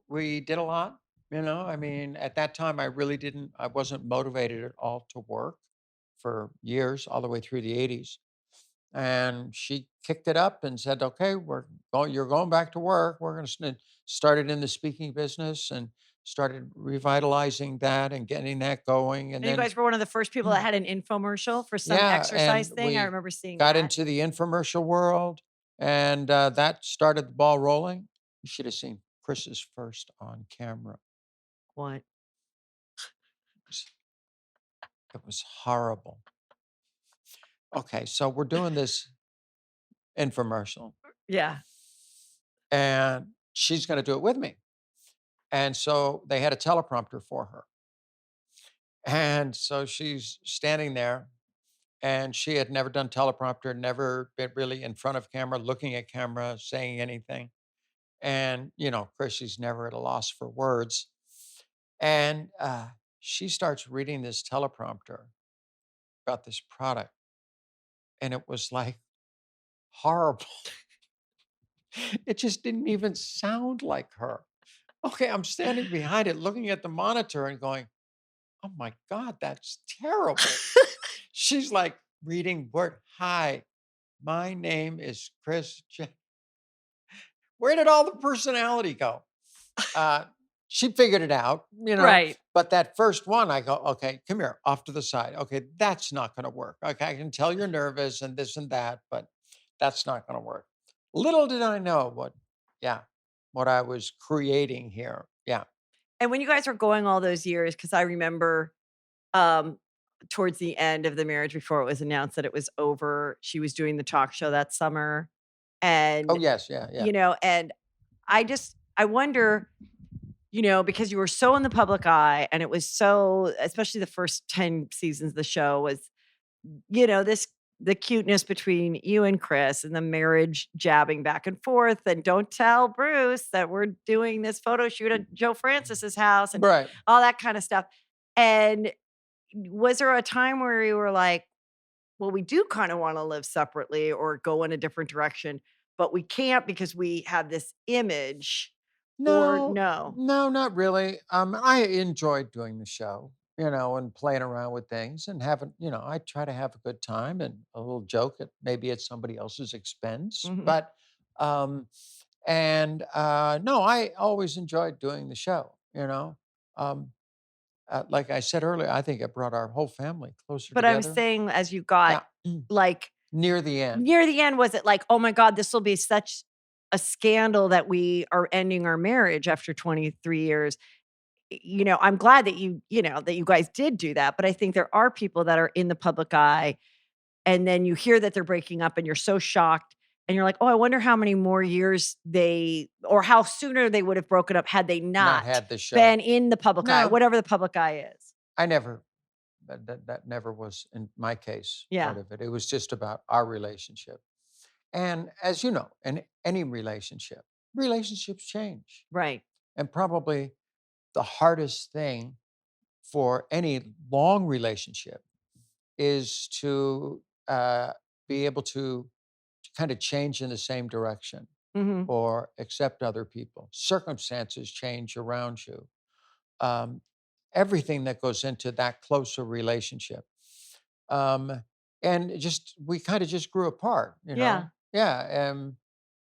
we did a lot. I mean, at that time, I wasn't motivated at all to work for years, all the way through the '80s. And she kicked it up and said, "Okay, you're going back to work. We're going to started in the speaking business and started revitalizing that and getting that going. And And you then, guys were one of the first people that had an infomercial for some yeah, exercise and thing. I we remember seeing got that. into the infomercial world, and that started the ball rolling. You should have seen Chris's first on camera. What? was It was horrible. Okay, so we're doing this infomercial, Yeah. and she's gonna do it with me. And so they had a teleprompter for her. And so she's standing there, and she had never done teleprompter, never been really in front of camera, looking at camera, saying anything. And, Chrissy's never at a loss for words. And she starts reading this teleprompter about this product, and it was like horrible. It just didn't even sound like her. Okay, I'm standing behind it, looking at the monitor and going, "Oh my God, that's terrible." She's like reading word, "Hi, my name is Chris. Where did all the personality go? Uh, she figured it out, Right. but that first one, I go, "Okay, come here, off to the side. Okay, that's not going to work. Okay, I can tell you're nervous and this and that, but that's not going to work." Little did I know what, yeah. what I was creating here. Yeah. And when you guys were going all those years, because I remember, um, towards the end of the marriage before it was announced that it was over, she was doing the talk show that summer, Oh, and, yes. Yeah. Yeah. and I wonder, because you were so in the public eye and it was so, especially the first 10 seasons of the show was, this the cuteness between you and Chris and the marriage jabbing back and forth, and don't tell Bruce that we're doing this photo shoot at Joe Francis's house and Right. all that kind of stuff. And was there a time where you were like, well, we do kind of want to live separately or go in a different direction, but we can't because we have this image, or No, no? no, not really. I enjoyed doing the show, and playing around with things and having, I try to have a good time and a little joke at maybe at somebody else's expense. Mhm. But and no, I always enjoyed doing the show, Um, like I said earlier, I think it brought our whole family closer But I'm together. saying as you got Yeah. like Near the end. near the end, was it like, "Oh my god, this will be such a scandal that we are ending our marriage after 23 years." I'm glad that that you guys did do that, but I think there are people that are in the public eye, and then you hear that they're breaking up and you're so shocked, and you're like, "Oh, I wonder how many more years they or how sooner they would have broken up had they Not not had the show. been in the public eye," No, whatever the public eye is. I never that never was in my case part Yeah, of it. It was just about our relationship. And as you know, in any relationship, relationships change. right. And probably the hardest thing for any long relationship is to be able to kind of change in the same direction Mhm. or accept other people. Circumstances change around you. Um, Everything that goes into that closer relationship. Um, and just we kind of just grew apart, Yeah, Yeah.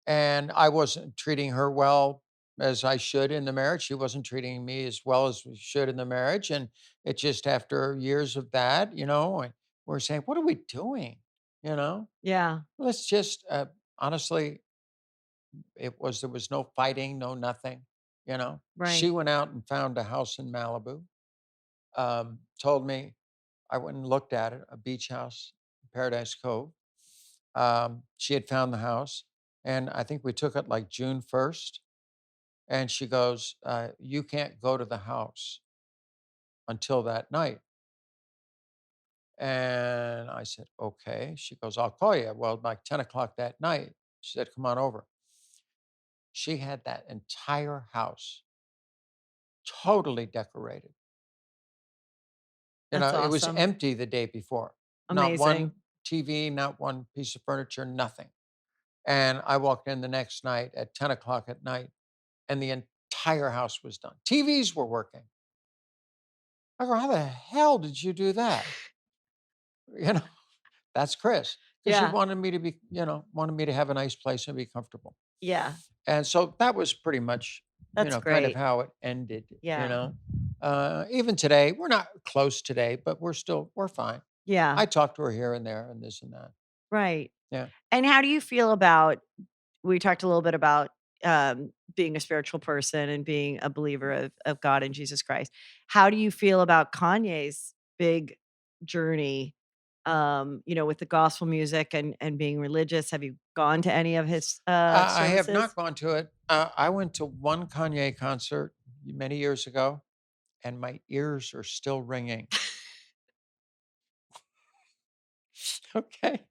And I wasn't treating her well as I should in the marriage. She wasn't treating me as well as we should in the marriage. And it just after years of that, and we're saying, what are we doing? You know, yeah, let's just honestly, there was no fighting, no nothing. right. She went out and found a house in Malibu. Told me I went and looked at it, a beach house, Paradise Cove. She had found the house, and I think we took it like June 1st. And she goes, "You can't go to the house until that night." And I said, "Okay." She goes, "I'll call you." Well, like 10 o'clock that night, she said, "Come on over." She had that entire house totally decorated. That's It was awesome. empty the day before. Not Amazing. one TV, not one piece of furniture, nothing. And I walked in the next night at 10 o'clock at night, and the entire house was done. TVs were working. I go, "How the hell did you do that?" You know, that's Chris, because she Yeah, wanted me to be, wanted me to have a nice place and be comfortable. yeah, And so that was pretty much, that's kind of great. how it ended. Yeah, Even today, we're not close today, but we're fine. yeah, I talk to her here and there and this and that. right. Yeah. And how do you feel about we talked a little bit about, being a spiritual person and being a believer of God and Jesus Christ. How do you feel about Kanye's big journey, with the gospel music and being religious? Have you gone to any of his, I have services? not gone to it. I went to one Kanye concert many years ago, and my ears are still ringing. Okay.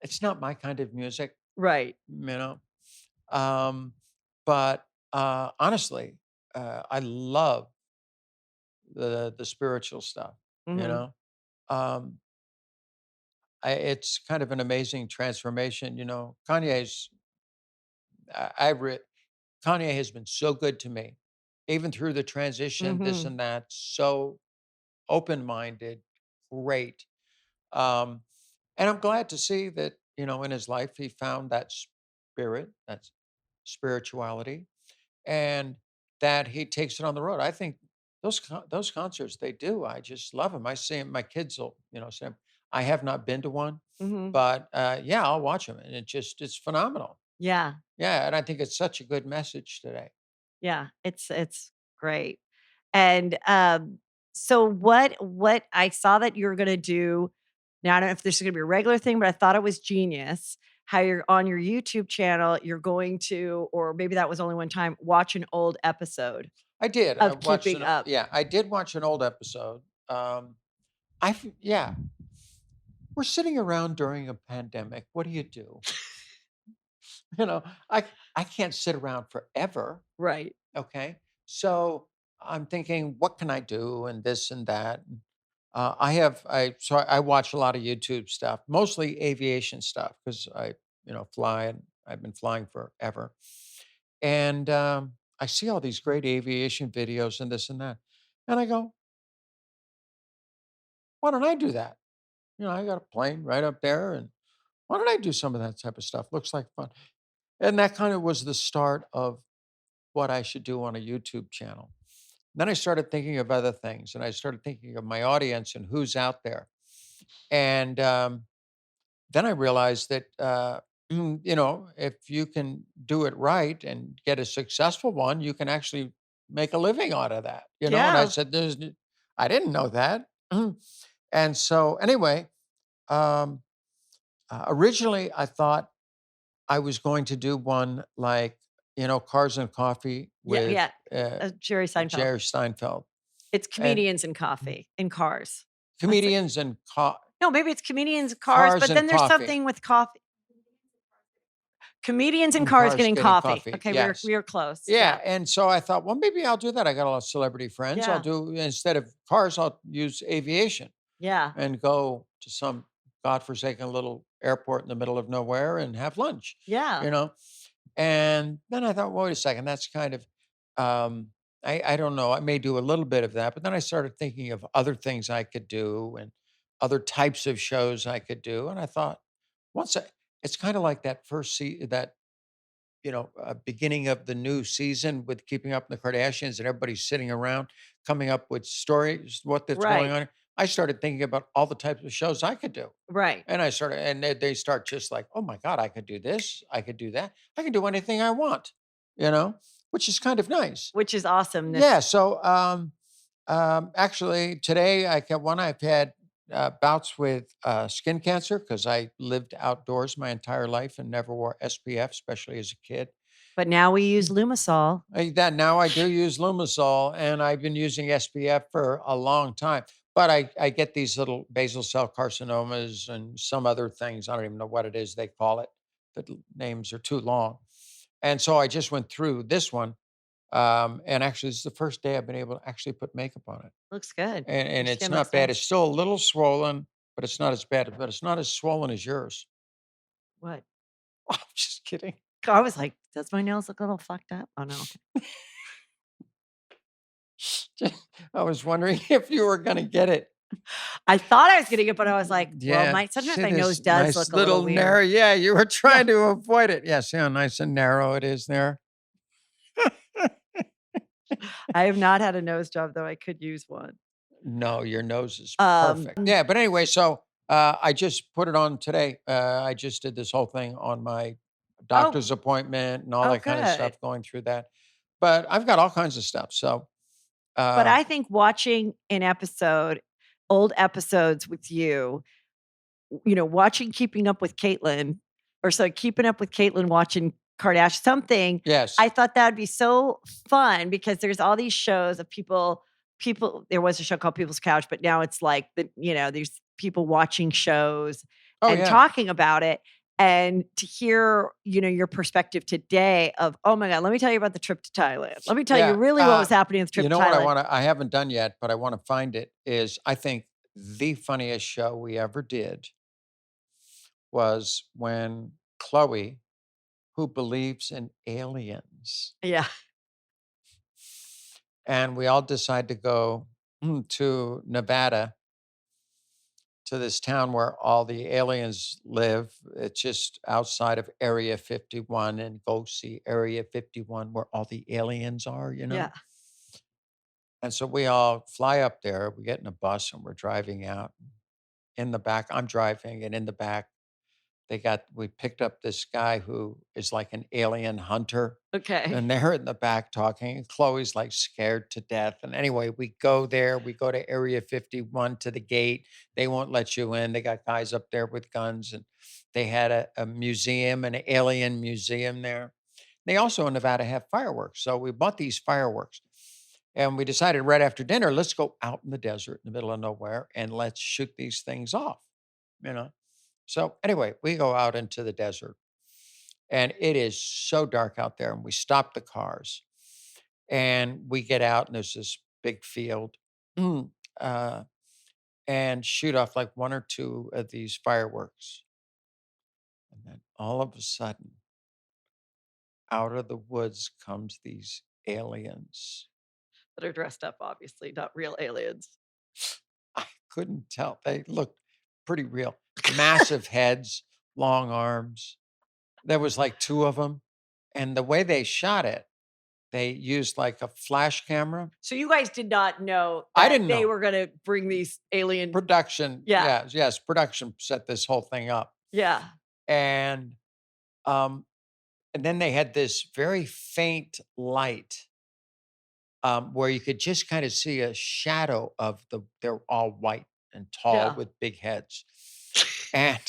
It's not my kind of music, Right. you know. Um, but honestly, I love the spiritual stuff. You Mhm. know, um, it's kind of an amazing transformation. Kanye's I've read Kanye has been so good to me, even through the transition, this Mhm. and that. So open minded, great. Um, and I'm glad to see that in his life he found that spirit, that spirituality, and that he takes it on the road. I think those concerts they do. I just love them. I see 'em my kids will, say 'em. I have not been to one, Mhm. but yeah, I'll watch them, and it's phenomenal. Yeah. Yeah, and I think it's such a good message today. Yeah, it's great. And, so what I saw that you were gonna do now I don't know if this is gonna be a regular thing, but I thought it was genius how you're on your YouTube channel, you're going to or maybe that was only one time, watch an old episode I did. I of watched Keeping an Up. Yeah, I did watch an old episode. Yeah, we're sitting around during a pandemic. What do you do? You know, I I can't sit around forever. Right. Okay. So I'm thinking, what can I do? And this and that. I watch a lot of YouTube stuff, mostly aviation stuff, because fly and I've been flying forever. And I see all these great aviation videos and this and that. And I go, why don't I do that? I got a plane right up there. And why don't I do some of that type of stuff? Looks like fun. And that kind of was the start of what I should do on a YouTube channel. Then I started thinking of other things, and I started thinking of my audience and who's out there. And then I realized that, if you can do it right and get a successful one, you can actually make a living out of that. And I Yeah. said, I didn't know that. And so, anyway, um, originally I thought I was going to do one like, Cars and Coffee Yeah, with yeah. Jerry Seinfeld. Jerry Steinfeld. It's And comedians in coffee in cars. That's it. comedians and No, maybe it's comedians in cars, cars but and then there's coffee. something with coffee. Comedians in cars Cars getting getting coffee. coffee, Okay, yes. we were close. Yeah, Yeah. and so I thought, well, maybe I'll do that. I got a lot of celebrity friends. I'll Yeah. do instead of cars, I'll use aviation Yeah. and go to some godforsaken little airport in the middle of nowhere and have lunch, Yeah. you know? And then I thought, well, wait a second, that's kind of, um, I don't know, I may do a little bit of that, but then I started thinking of other things I could do and other types of shows I could do. And I thought, once I, it's kind of like that that beginning of the new season with Keeping Up with the Kardashians, and everybody's sitting around coming up with stories, what that's going Right. on. I started thinking about all the types of shows I could do. Right. And they start just like, oh my God, I could do this, I could do that, I can do anything I want, you know, which is kind of nice. Which is awesome. Yeah. This So actually, today I've had bouts with skin cancer because I lived outdoors my entire life and never wore SPF, especially as a kid. but now we use Lumisol. That now I do use Lumisol, and I've been using SPF for a long time. But I get these little basal cell carcinomas and some other things. I don't even know what it is they call it. Names are too long. And so I just went through this one. And actually, this is the first day I've been able to actually put makeup on it. Looks good. And Your it's skin not looks bad. It's nice. still a little swollen, but it's not as bad. But it's not as swollen as yours. What? I'm just kidding. I was like, "Does my nails look a little fucked up?" Oh, no. I was wondering if you were going to get it. I thought I was getting it, but I was like, "Well, Yeah, my sometimes see my nose this does nice look a little little weird." narrow. Yeah, you were Yeah. trying to avoid it. Yeah, see how nice and narrow it is there? I have not had a nose job, though I could use one. No, your nose is perfect. Um Yeah, but anyway, so I just put it on today. I just did this whole thing on my Oh, doctor's appointment and all oh, that kind of good. stuff, going through that. But I've got all kinds of stuff. So, But uh, I think watching an episode old episodes with you, watching Keeping Up with Caitlyn or so Keeping Up with Caitlyn, watching Kardashian something, yes. I thought that'd be so fun because there's all these shows of people there was a show called People's Couch, but now it's like there's people watching shows Oh, and yeah. talking about it. And to hear, your perspective today of, oh my God, let me tell you about the trip to Thailand. Let me tell you Yeah. really what was happening with the trip You to know what Thailand. I haven't done yet, but I want to find it is I think the funniest show we ever did was when Chloe, who believes in aliens, Yeah. and we all decide to go to Nevada to this town where all the aliens live. It's just outside of Area 51, and go see Area 51 where all the aliens are, you Yeah. know? And so we all fly up there. We get in a bus and we're driving out. In the back, I'm driving, and in the back, we picked up this guy who is like an alien hunter, Okay. and they're in the back talking, and Chloe's, like, scared to death, and anyway, we go there, we go to Area 51 to the gate, they won't let you in, they got guys up there with guns, and they had a museum, an alien museum there. They also in Nevada have fireworks, so we bought these fireworks, and we decided right after dinner, "Let's go out in the desert in the middle of nowhere, and let's shoot these things off," you know? So anyway, we go out into the desert and it is so dark out there. And we stop the cars and we get out and there's this big field uh, and shoot off like one or two of these fireworks. And then all of a sudden, out of the woods comes these aliens. That are dressed up, obviously, not real aliens. I couldn't tell. They looked pretty real. Massive heads, long arms. There was like two of them. And the way they shot it, they used like a flash camera. So you guys did not know I that didn't they know. were gonna bring these alien. Production, Yeah, yes, yes, production set this whole thing up. yeah, And, um, and then they had this very faint light, where you could just kinda see a shadow of they're all white and tall yeah. with big heads. And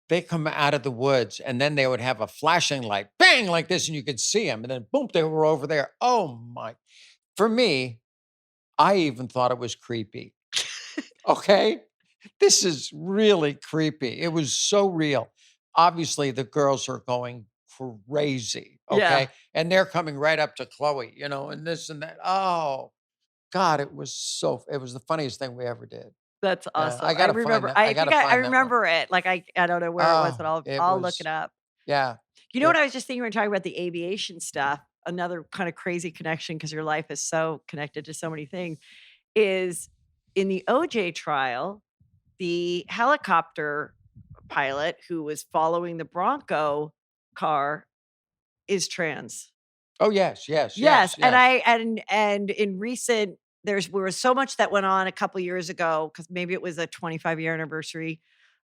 they come out of the woods, and then they would have a flashing light, bang, like this, and you could see them. And then boom, they were over there. Oh my, for me, I even thought it was creepy. Okay? This is really creepy. It was so real. Obviously, the girls are going crazy, Yeah, okay? And they're coming right up to Chloe, and this and that. Oh, God, it was the funniest thing we ever did. that's awesome. I gotta find that. I gotta I find that one. remember it, like, I don't know where it was, but Oh, it I'll look it was, up. yeah. You know what It I was just thinking when we are talking about the aviation stuff, another kind of crazy connection because your life is so connected to so many things, is in the OJ trial, the helicopter pilot who was following the Bronco car is trans. Oh, yes, yes, Yes, yes, yes. and in recent there was so much that went on a couple years ago because maybe it was a 25-year anniversary,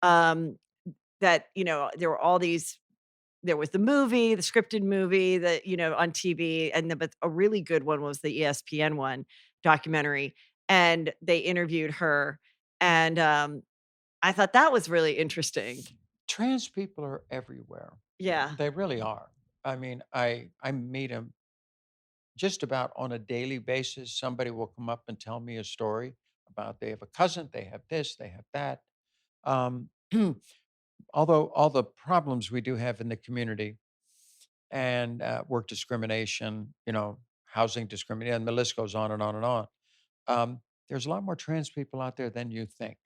um, that, there were all these there was the movie, the scripted movie that, on TV, and but a really good one was the ESPN one, documentary, and they interviewed her, and, I thought that was really interesting. Trans people are everywhere. Yeah. They really are. I mean, I meet them just about on a daily basis. Somebody will come up and tell me a story about they have a cousin, they have this, they have that. Um, although all the problems we do have in the community and work discrimination, housing discrimination, and the list goes on and on and on. There's a lot more trans people out there than you think.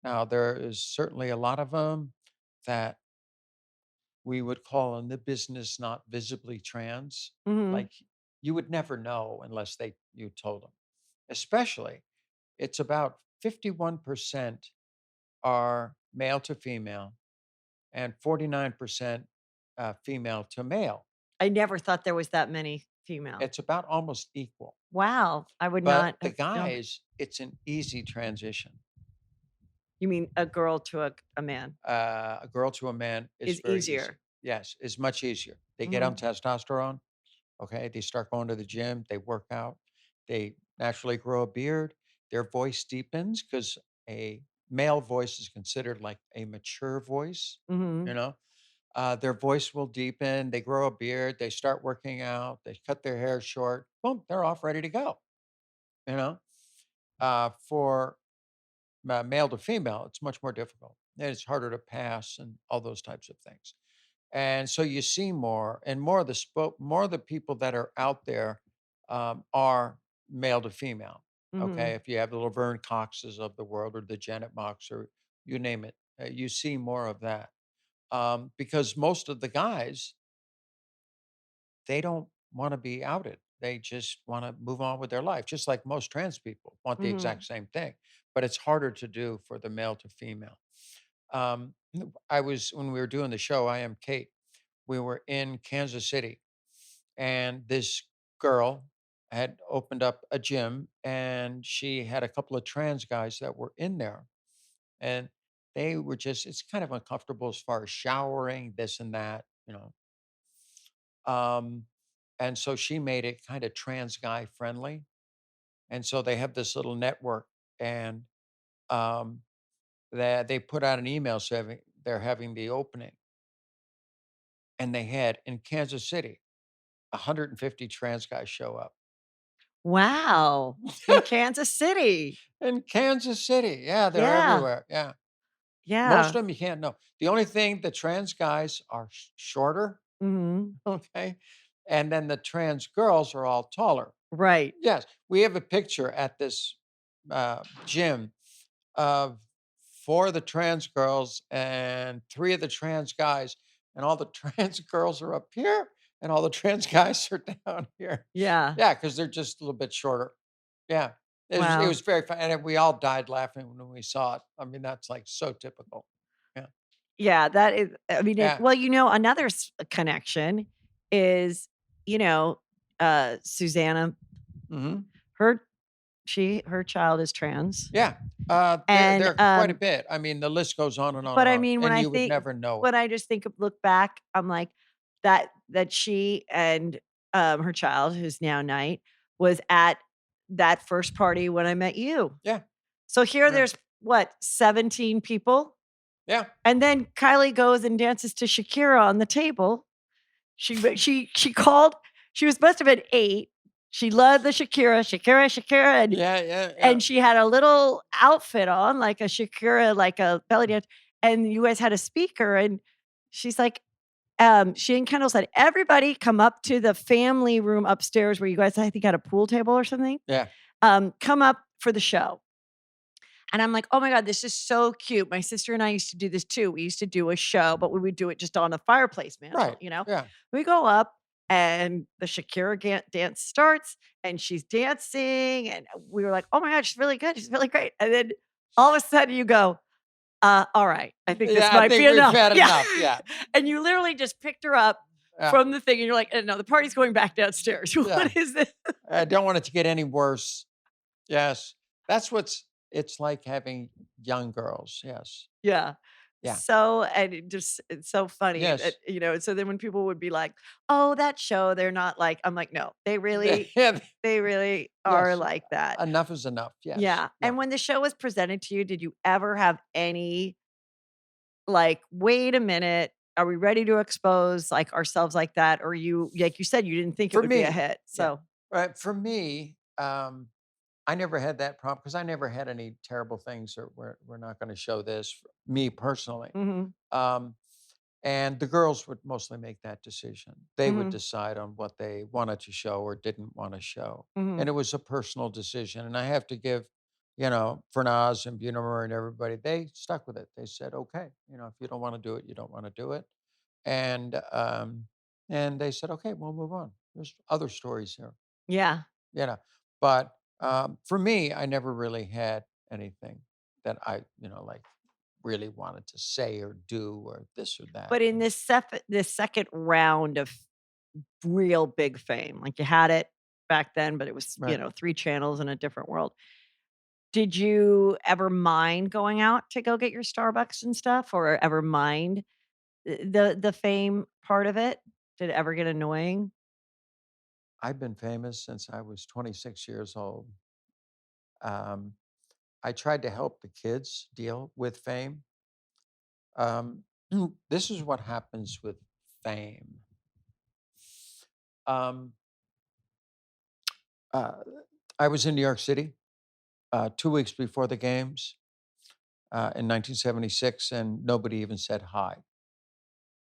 Now, there is certainly a lot of them that we would call in the business not visibly trans. Mhm. Like you would never know unless you told them. Especially, it's about 51% are male to female and 49% female to male. I never thought there was that many female. It's about almost equal. Wow, I would But not the have known. guys, it's an easy transition. You mean a girl to a man A girl to a man is is very easy. easier. Yes, is much easier. They get on Mhm, testosterone. Okay, they start going to the gym, they work out, they naturally grow a beard, their voice deepens because a male voice is considered like a mature voice, you mhm, know. Their voice will deepen, they grow a beard, they start working out, they cut their hair short, boom, they're off ready to go, you know. For male to female, it's much more difficult. And it's harder to pass and all those types of things. And so you see more and more of the people that are out there are male to female. Okay, mhm. if you have the Laverne Coxes of the world or the Janet Mox or you name it, you see more of that because most of the guys they don't want to be outed. They just want to move on with their life, just like most trans people want the exact Mhm. same thing. But it's harder to do for the male to female. I was when we were doing the show. I am Kate. We were in Kansas City, and this girl had opened up a gym, and she had a couple of trans guys that were in there, and they were just it's kind of uncomfortable as far as showering, this and that, Um, and so she made it kind of trans guy friendly. And so they have this little network and um, that they put out an email saying they're having the opening. And they had in Kansas City 150 trans guys show up. Wow. In Kansas City. In Kansas City. Yeah, they're Yeah. everywhere. Yeah. Most Yeah. of them you can't know. The only thing the trans guys are shorter, Mhm. okay? And then the trans girls are all taller. Right. Yes, we have a picture at this gym of 4 of the trans girls and 3 of the trans guys, and all the trans girls are up here, and all the trans guys are down here. Yeah. Yeah, because 'cause they're just a little bit shorter. Yeah. It Wow. was very fun, and we all died laughing when we saw it. I mean, that's, like, so typical. Yeah. Yeah, that is I mean, it Yeah. well, another connection is, you know, Susanna, Mhm. her her child is trans, Yeah. There and, are quite a bit. I mean, the list goes on and on but and I on, mean, and you would never know it. when I just look back, I'm like, that she and, her child, who's now Knight, was at that first party when I met you. Yeah. So here Yeah. there's, what, 17 people? Yeah. And then Kylie goes and dances to Shakira on the table. She called she was must have been 8. She loved the Shakira, Shakira, Shakira, Yeah, yeah, yeah. and she had a little outfit on, like a Shakira, like a belly dance, and you guys had a speaker, and she's like, she and Kendall said, "Everybody come up to the family room upstairs where you guys, I think, had a pool table or something. Yeah. Come up for the show." And I'm like, "Oh my god, this is so cute." My sister and I used to do this too. We used to do a show, but we would do it just on a fireplace mantle, Right. Yeah. We go up and the Shakira dance starts and she's dancing and we were like, "Oh my god, she's really good. She's really great." And then all of a sudden you go, all right, I think this Yeah, I might be think we've enough." had Yeah. enough. Yeah. And you literally just picked her up Yeah. from the thing and you're like, "No, the party's going back downstairs. Yeah. What is this?" I don't want it to get any worse. Yes. That's it's like having young girls. Yes. Yeah. Yeah. And it's so funny that, Yes. so then when people would be like, "Oh, that show, they're not like," I'm like, "No, Yeah. they really are Yes. like that." Enough is enough. Yes. Yeah. Yeah. And when the show was presented to you, did you ever have any like, "Wait a minute, are we ready to expose, like, ourselves like that?" Or you like you said, you didn't think it For would be a me, hit. yeah. So Right. For me, I never had that problem because I never had any terrible things or we're not going to show this. Me personally. mhm, Um, and the girls would mostly make that decision. They would mhm, decide on what they wanted to show or didn't want to show. mhm. And it was a personal decision. And I have to give, Fernaz and Bunemer and everybody, they stuck with it. They said, okay, if you don't want to do it, you don't want to do it. And they said, okay, we'll move on. There's other stories here, Yeah. you know. But for me, I never really had anything that I, like really wanted to say or do or this or that. But in this second round of real big fame. Like you had it back then, but it was, Right. 3 channels in a different world. Did you ever mind going out to go get your Starbucks and stuff or ever mind the fame part of it? Did it ever get annoying? I've been famous since I was 26 years old. Um, I tried to help the kids deal with fame. Um, this is what happens with fame. Um, uh, I was in New York City 2 weeks before the games in 1976, and nobody even said hi.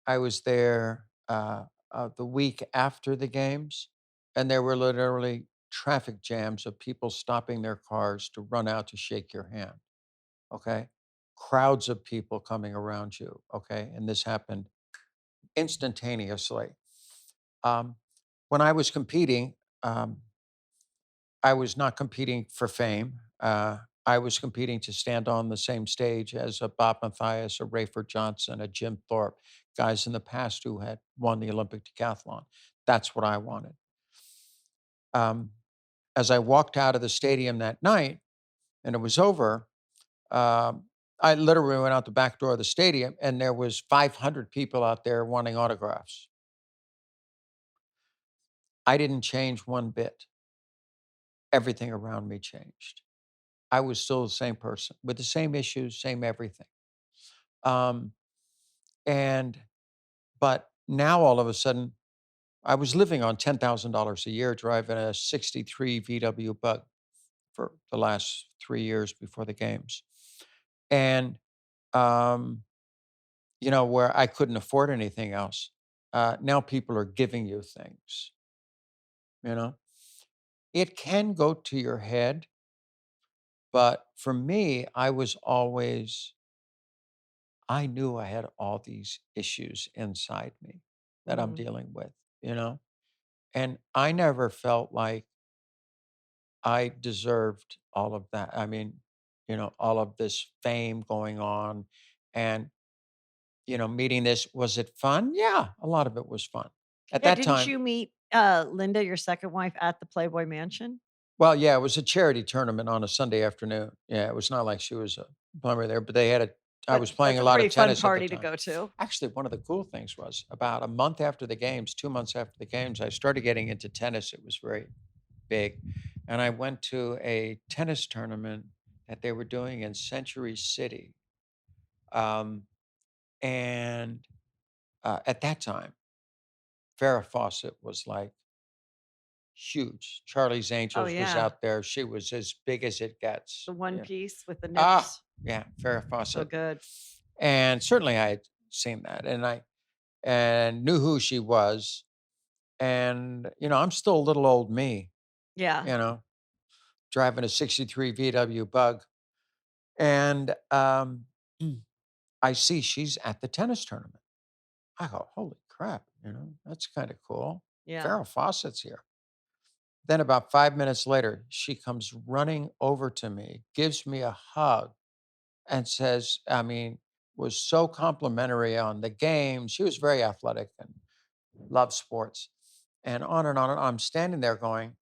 I was there the week after the games, and there were literally traffic jams of people stopping their cars to run out to shake your hand. Okay. Crowds of people coming around you. Okay. And this happened instantaneously. Um, when I was competing, um, I was not competing for fame. I was competing to stand on the same stage as a Bob Mathias, a Rayford Johnson, a Jim Thorpe, guys in the past who had won the Olympic decathlon. That's what I wanted. Um, as I walked out of the stadium that night and it was over, um, I literally went out the back door of the stadium, and there was 500 people out there wanting autographs. I didn't change one bit. Everything around me changed. I was still the same person with the same issues, same everything. Um, and but now all of a sudden, I was living on $10,000 a year, driving a '63 VW Bug for the last 3 years before the games, and um, where I couldn't afford anything else. Now people are giving you things. You know, it can go to your head, but for me, I knew I had all these issues inside me that I'm Mhm. dealing with, you know? And I never felt like I deserved all of that. I mean, all of this fame going on and, meeting this. Was it fun? Yeah, a lot of it was fun. At Yeah, that didn't time, you meet, Linda, your 2nd wife, at the Playboy Mansion? well, yeah, it was a charity tournament on a Sunday afternoon. Yeah, it was not like she was a plumber there, but I But was playing that's a a lot of pretty fun tennis at the party to time. go to. Actually, one of the cool things was about a month after the games, 2 months after the games, I started getting into tennis. It was very big. And I went to a tennis tournament that they were doing in Century City. Um, and at that time, Farrah Fawcett was like huge. Charlie's Oh, Angels was yeah. out there. She was as big as it The gets. one Yeah. piece with the Ah, nips. yeah, Farrah So Fawcett. good. And certainly I had seen that and knew who she was. And, I'm still a little old me, Yeah. you know, driving a '63 VW Bug. And I see she's at the tennis tournament. I go, holy crap, that's kind of cool. Yeah. Farrah Fawcett's here. Then about 5 minutes later, she comes running over to me, gives me a hug, and says, I mean, was so complimentary on the game. She was very athletic and loved sports, and on and on and on. I'm standing there going,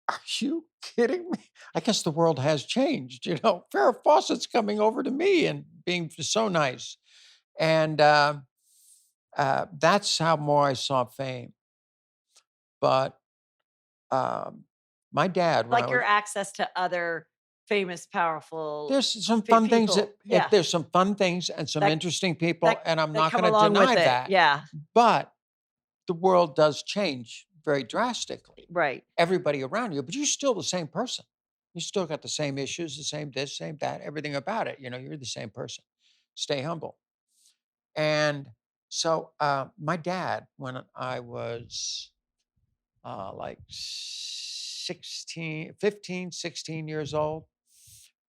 "Are you kidding me?" I guess the world has changed. Farrah Fawcett's coming over to me and being so nice, and that's how more I saw fame. But um, my dad, when I Like your was access to other famous, powerful there's some fun things people. that Yeah. there's some fun things and some That interesting people, that and I'm that not come going to along deny with it. that. Yeah. But the world does change very drastically. Right. Everybody around you, but you're still the same person. You still got the same issues, the same this, same that, everything about it. You're the same person. Stay humble. And so, my dad, when I was like 16, 15, 16 years old,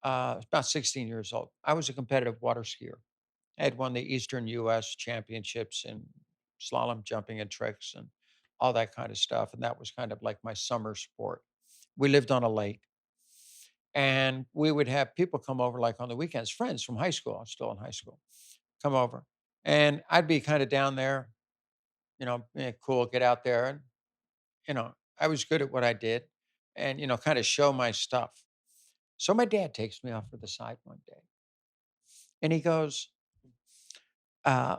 about 16 years old, I was a competitive water skier. I had won the Eastern US championships in slalom, jumping, and tricks, and all that kind of stuff. And that was kind of like my summer sport. We lived on a lake, and we would have people come over like on the weekends, friends from high school. I'm still in high school, come over. And I'd be kind of down there, cool, get out there. And, I was good at what I did and, kind of show my stuff. So my dad takes me off to the side one day and he goes, uh,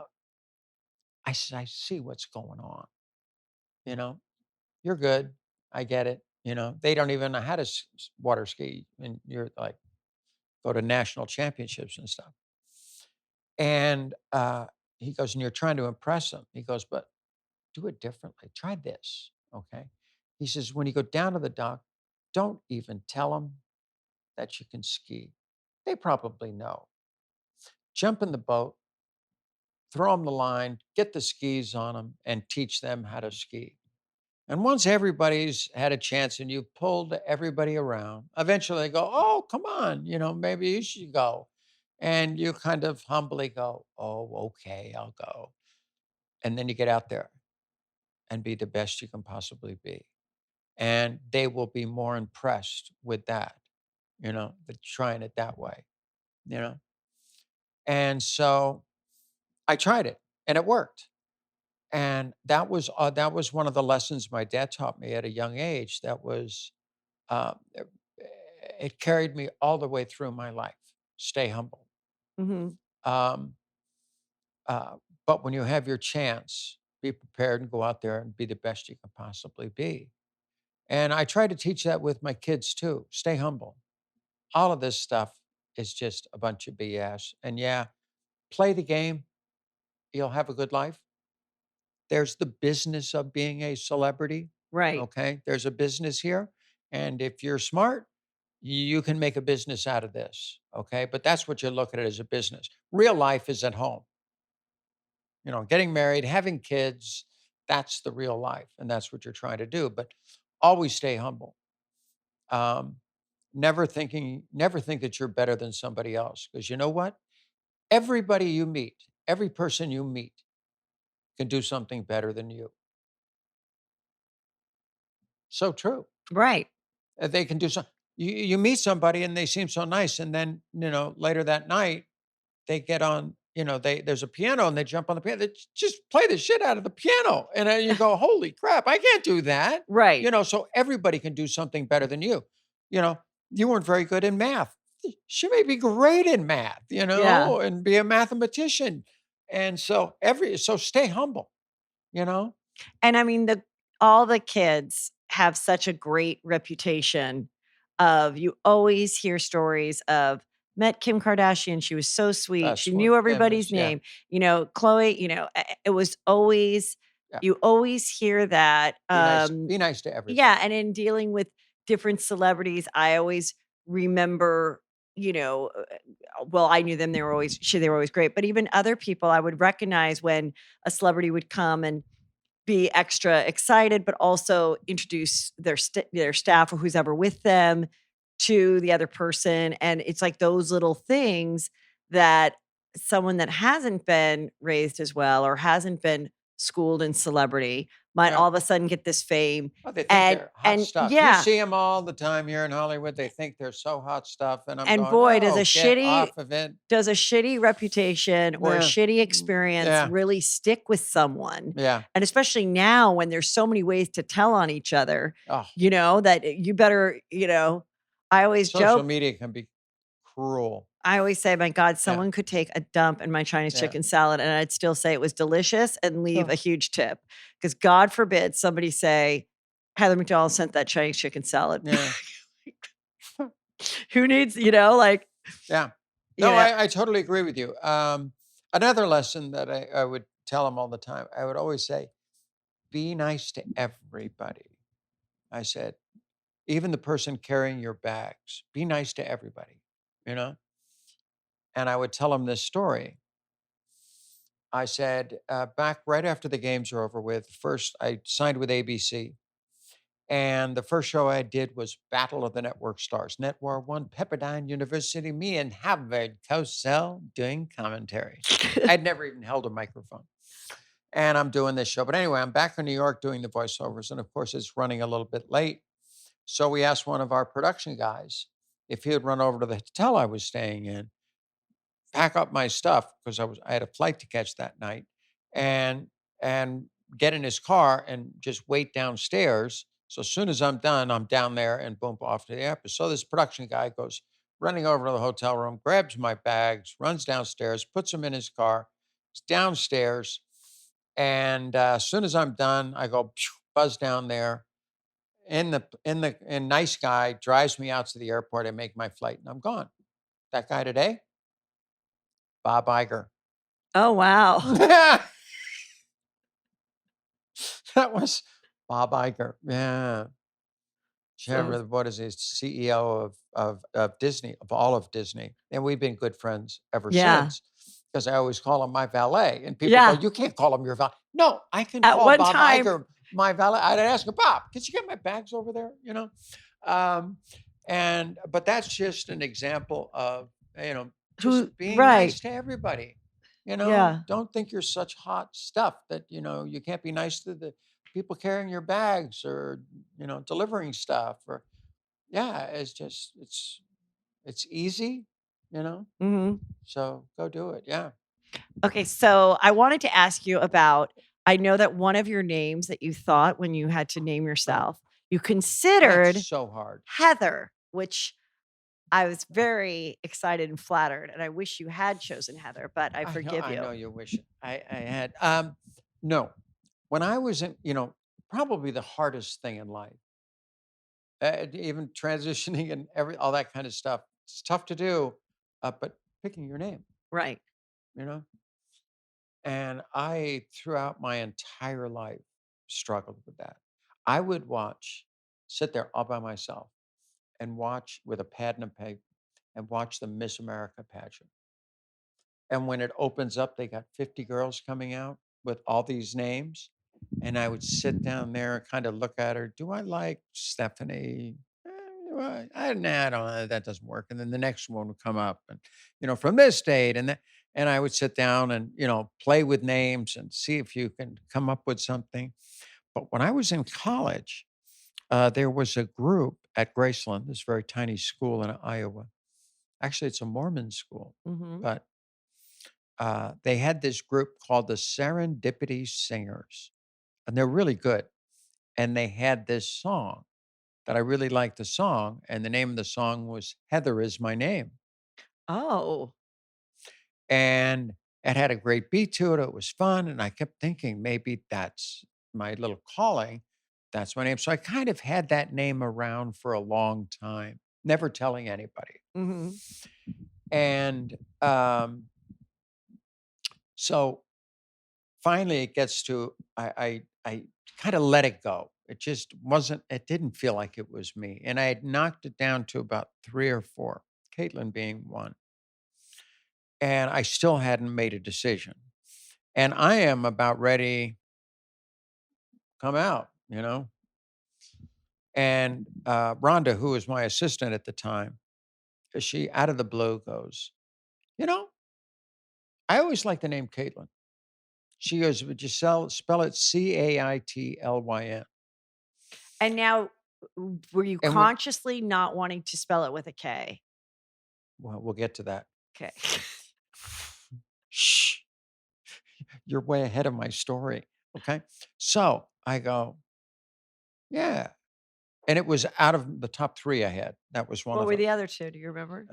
I said, I see what's going on. You know, you're good. I get it. They don't even know how to water ski. And you're like, go to national championships and stuff. And he goes, and you're trying to impress them. He goes, but do it differently. Try this. Okay. He says, when you go down to the dock, don't even tell them that you can ski. They probably know. Jump in the boat, throw them the line, get the skis on them, and teach them how to ski. And once everybody's had a chance and you pulled everybody around, eventually they go, oh, come on, maybe you should go. And you kind of humbly go, oh, okay, I'll go. And then you get out there and be the best you can possibly be. And they will be more impressed with that, but trying it that way, you know? And so I tried it and it worked. And that was one of the lessons my dad taught me at a young age. That was it carried me all the way through my life. Stay humble. Mhm. Um, uh, but when you have your chance, be prepared and go out there and be the best you can possibly be. And I try to teach that with my kids too. Stay humble. All of this stuff is just a bunch of BS. And yeah, play the game. You'll have a good life. There's the business of being a celebrity. Right. Okay. There's a business here. And if you're smart, you can make a business out of this. Okay. But that's what you look at it as a business. Real life is at home. Getting married, having kids, that's the real life. And that's what you're trying to do. But always stay humble. Um, never think that you're better than somebody else. Because you know what? Everybody you meet, every person you meet can do something better than you. So true. Right. They can do some you meet somebody and they seem so nice, and then, later that night, they get on, there's a piano and they jump on the piano. They just play the shit out of the piano, and then you go, "Holy crap, I can't do that." Right. So everybody can do something better than you. You know, you weren't very good in math. She may be great in math, Yeah. and be a mathematician. And so stay humble, you know? And I mean, the all the kids have such a great reputation of you always hear stories of met Kim Kardashian, she was so sweet, she That's what knew Kim everybody's is. Yeah. name. Chloe, it was always Yeah. you always hear that. Be nice. Be nice to Yeah, everybody. and in dealing with different celebrities, I always remember, you know, well, I knew them, they were always great, but even other people I would recognize when a celebrity would come and be extra excited, but also introduce their staff or who's ever with them to the other person, and it's like those little things that someone that hasn't been raised as well or hasn't been schooled in celebrity might Yeah. all of a sudden get this fame, Oh, they think and they're hot and stuff. You yeah, see them all the time here in Hollywood. They think they're so hot stuff, and I'm and going, boy, "Oh, get off of it." does a shitty reputation or a Yeah. shitty experience Yeah. really stick with someone? Yeah. And especially now when there's so many ways to tell on each other, Oh, that you better, I always social joke, media can be cruel. I always say, my God, Yeah. someone could take a dump in my Chinese Yeah. chicken salad and I'd still say it was delicious and leave Oh, a huge tip. Because God forbid somebody say, Heather McDonald sent that Chinese chicken salad. yeah. Who needs, Yeah. you No, know, I totally agree with you. Another lesson that I would tell them all the time, I would always say, be nice to everybody. I said, even the person carrying your bags, be nice to everybody, you know? And I would tell them this story. I said, back right after the games are over with, first I signed with ABC. And the first show I did was Battle of the Network Stars. Network One, Pepperdine University, me and Harvard Cosell doing commentary. I'd never even held a microphone. And I'm doing this show. But anyway, I'm back in New York doing the voiceovers. And of course, it's running a little bit late. So we asked one of our production guys if he would run over to the hotel I was staying in, pack up my stuff because I had a flight to catch that night, and and get in his car and just wait downstairs. So as soon as I'm done, I'm down there and boom, off to the airport. So this production guy goes running over to the hotel room, grabs my bags, runs downstairs, puts them in his car, he's downstairs, and as soon as I'm done, I go buzz down there. And nice guy drives me out to the airport. I make my flight and I'm gone. That guy today, Bob Iger. oh, wow. That was Bob Iger. Yeah. So, What is he? CEO of Disney, of all of Disney. And we've been good friends ever yeah. since because I always call him my valet. And people go, Yeah. you can't call him your valet. No, I can At call one Bob time, Iger my valet. I'd ask him, Bob, could you get my bags over there? Um, but that's just an example of, just who, being right. nice to everybody. Yeah. Don't think you're such hot stuff that, you can't be nice to the people carrying your bags or, delivering stuff or yeah, it's easy, you know? Mhm. So go do it. Yeah. Okay, so I wanted to ask you about I know that one of your names that you thought when you had to name Uh, yourself, you that's considered so hard. Heather, which I was very excited and flattered, and I wish you had chosen Heather, but I forgive I know you. you wish I had. No, when I was in, probably the hardest thing in life, even transitioning and all that kind of stuff. It's tough to do, but picking your name, Right. you know. And I, throughout my entire life, struggled with that. I would sit there all by myself and watch with a pad and a paper and watch the Miss America pageant. And when it opens up, they got 50 girls coming out with all these names. And I would sit down there and kind of look at her. Do I like Stephanie? Nah, I don't know. That doesn't work. And then the next one would come up and, from this date and I would sit down and, play with names and see if you can come up with something. But when I was in college, there was a group at Graceland, this very tiny school in Iowa. Actually, it's a Mormon school, Mhm. but they had this group called the Serendipity Singers, and they're really good. And they had this song that I really liked the song, and the name of the song was Heather Is My Name. Oh. And it had a great beat to it. It was fun. And I kept thinking maybe that's my little calling. That's my name. So I kind of had that name around for a long time, never telling anybody. Mhm. And so finally it gets to I kind of let it go. It just wasn't, it didn't feel like it was me. And I had knocked it down to about three or four, Caitlyn being one. And I still hadn't made a decision. And I am about ready to come out. And Rhonda, who was my assistant at the time, she out of the blue goes, you know, I always like the name Caitlyn. She goes, would you spell it Caitlyn? And now, were you And when consciously not wanting to spell it with a K? well, we'll get to that. Okay. Shh, you're way ahead of my story. Okay. So I go, yeah. And it was out of the top three I had. That was one What of were them. the other 2? Do you remember?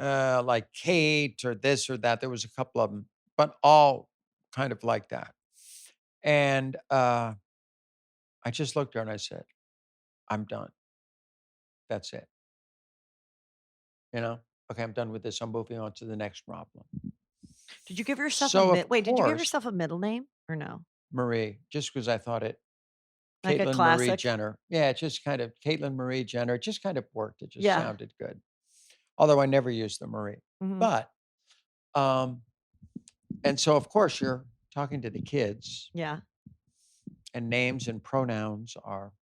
Like Kate or this or that. There was a couple of them, but all kind of like that. And I just looked at her and I said, I'm done. That's it. You know, okay, I'm done with this. I'm moving on to the next problem. Did you give yourself a So, of wait, did you give course, yourself a middle name or no? Marie, just because I thought it, Like a Caitlin Marie classic? Jenner. Yeah, it just kind of Caitlin Marie Jenner. It just kind of worked. It just Yeah. sounded good. Although I never used the Marie. Mhm. But, um, and so of course you're talking to the kids Yeah. and names and pronouns are,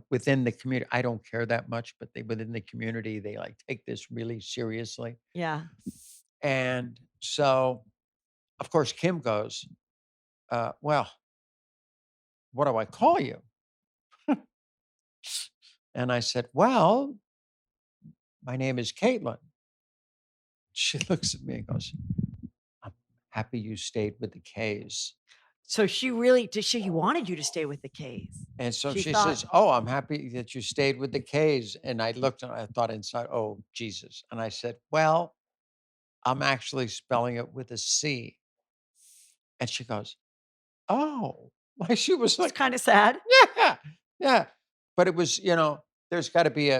within the community. I don't care that much, but within the community, they like take this really seriously. Yeah. And so, of course, Kim goes, well, what do I call you? And I said, well, my name is Caitlin. She looks at me and goes, I'm happy you stayed with the K's. So she wanted you to stay with the Ks. And so She she thought says, oh, I'm happy that you stayed with the K's. And I looked and I thought inside, oh, Jesus. And I said, well, I'm actually spelling it with a C. And she goes, oh, like she was it's like, kinda sad. yeah, yeah. But it was, there's got to be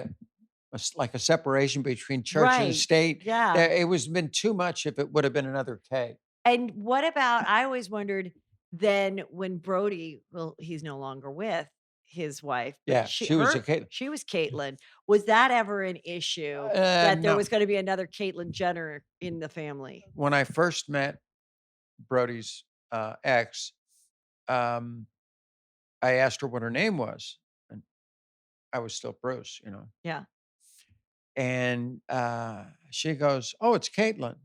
like a separation between church and Right. state. Yeah. It was been too much if it would have been another K. And what about I always wondered then when Brody well, he's no longer with his wife, but Yeah, she was a K. she was Caitlyn. Was that ever an issue that there No. was gonna be another Caitlyn Jenner in the family? When I first met Brody's ex, um, I asked her what her name was, and I was still Bruce. Yeah. And she goes, "Oh, it's Caitlin,"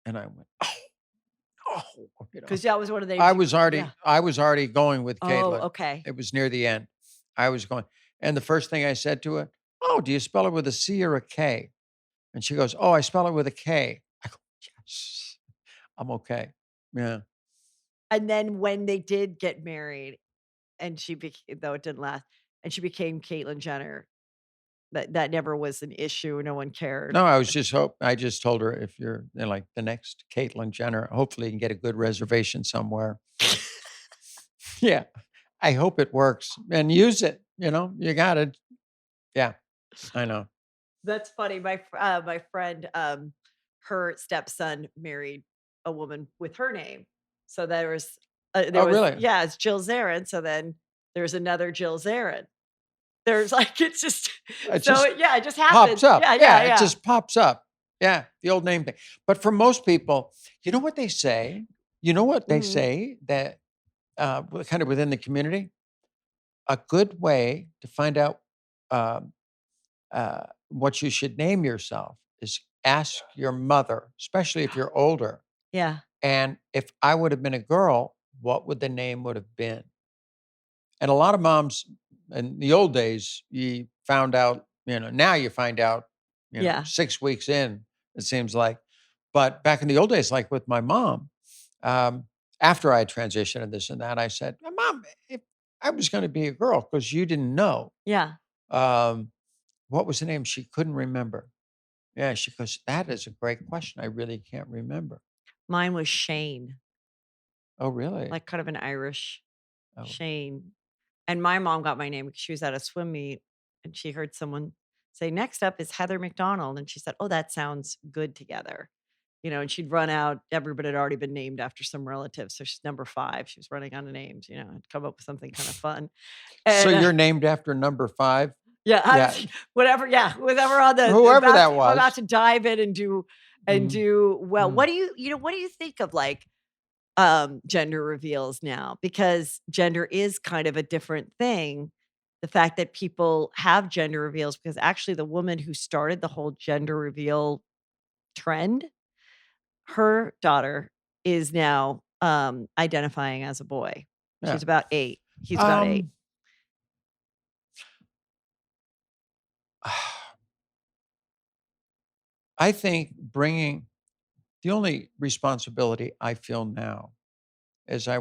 and I went, "Oh, oh," 'Cause that was one of the names I you was already yeah. I was already going with Oh, Caitlin. okay. It was near the end. I was going, and the first thing I said to her, "Oh, do you spell it with a C or a K?" And she goes, "Oh, I spell it with a K." I go, "Yes, I'm okay." Yeah. And then when they did get married and she became though it didn't last, and she became Caitlyn Jenner, That never was an issue, no one cared. No, I just told her if you're, like, the next Caitlyn Jenner, hopefully you can get a good reservation somewhere. Yeah. I hope it works and use it, you gotta. Yeah, I know. That's funny. My friend, her stepson married a woman with her name. So there Oh, was really? yeah, it's Jill Zarin, so then there's another Jill Zarin. There's like it's just It so just yeah, it just pops happens. up. Yeah, Yeah, yeah, it yeah. just pops up. Yeah, the old name thing. But for most people, you know what they say? You know what they Mhm. say that, kind of within the community? A good way to find out, um, what you should name yourself is ask your mother, especially if you're older, Yeah, and if I would have been a girl, what would the name would have been? And a lot of moms in the old days, you found out, now you find out, yeah, 6 weeks in, it seems like. But back in the old days, like with my mom, um, after I transitioned and this and that, I said, Mom, if I was going to be a girl, because you didn't know, yeah. um, what was the name? She couldn't remember. Yeah, she goes, that is a great question. I really can't remember. Mine was Shane, Oh, really? like kind of an Irish Oh, Shane. And my mom got my name because she was at a swim meet and she heard someone say, "Next up is Heather McDonald." And she said, "Oh, that sounds good together." And she'd run out. Everybody had already been named after some relative. So she's number 5. She was running out of names, and come up with something kind of fun. so And you're named after number 5? yeah, I Yeah, was whatever. Yeah, whatever on the whoever that I'm about was. to dive in and do Mhm, well. mm. What do you think of like gender reveals now because gender is kind of a different thing. The fact that people have gender reveals because actually the woman who started the whole gender reveal trend, her daughter is now identifying as a boy. Yeah. She's about 8. He's about 8. Um, I think bringing the only responsibility I feel now is I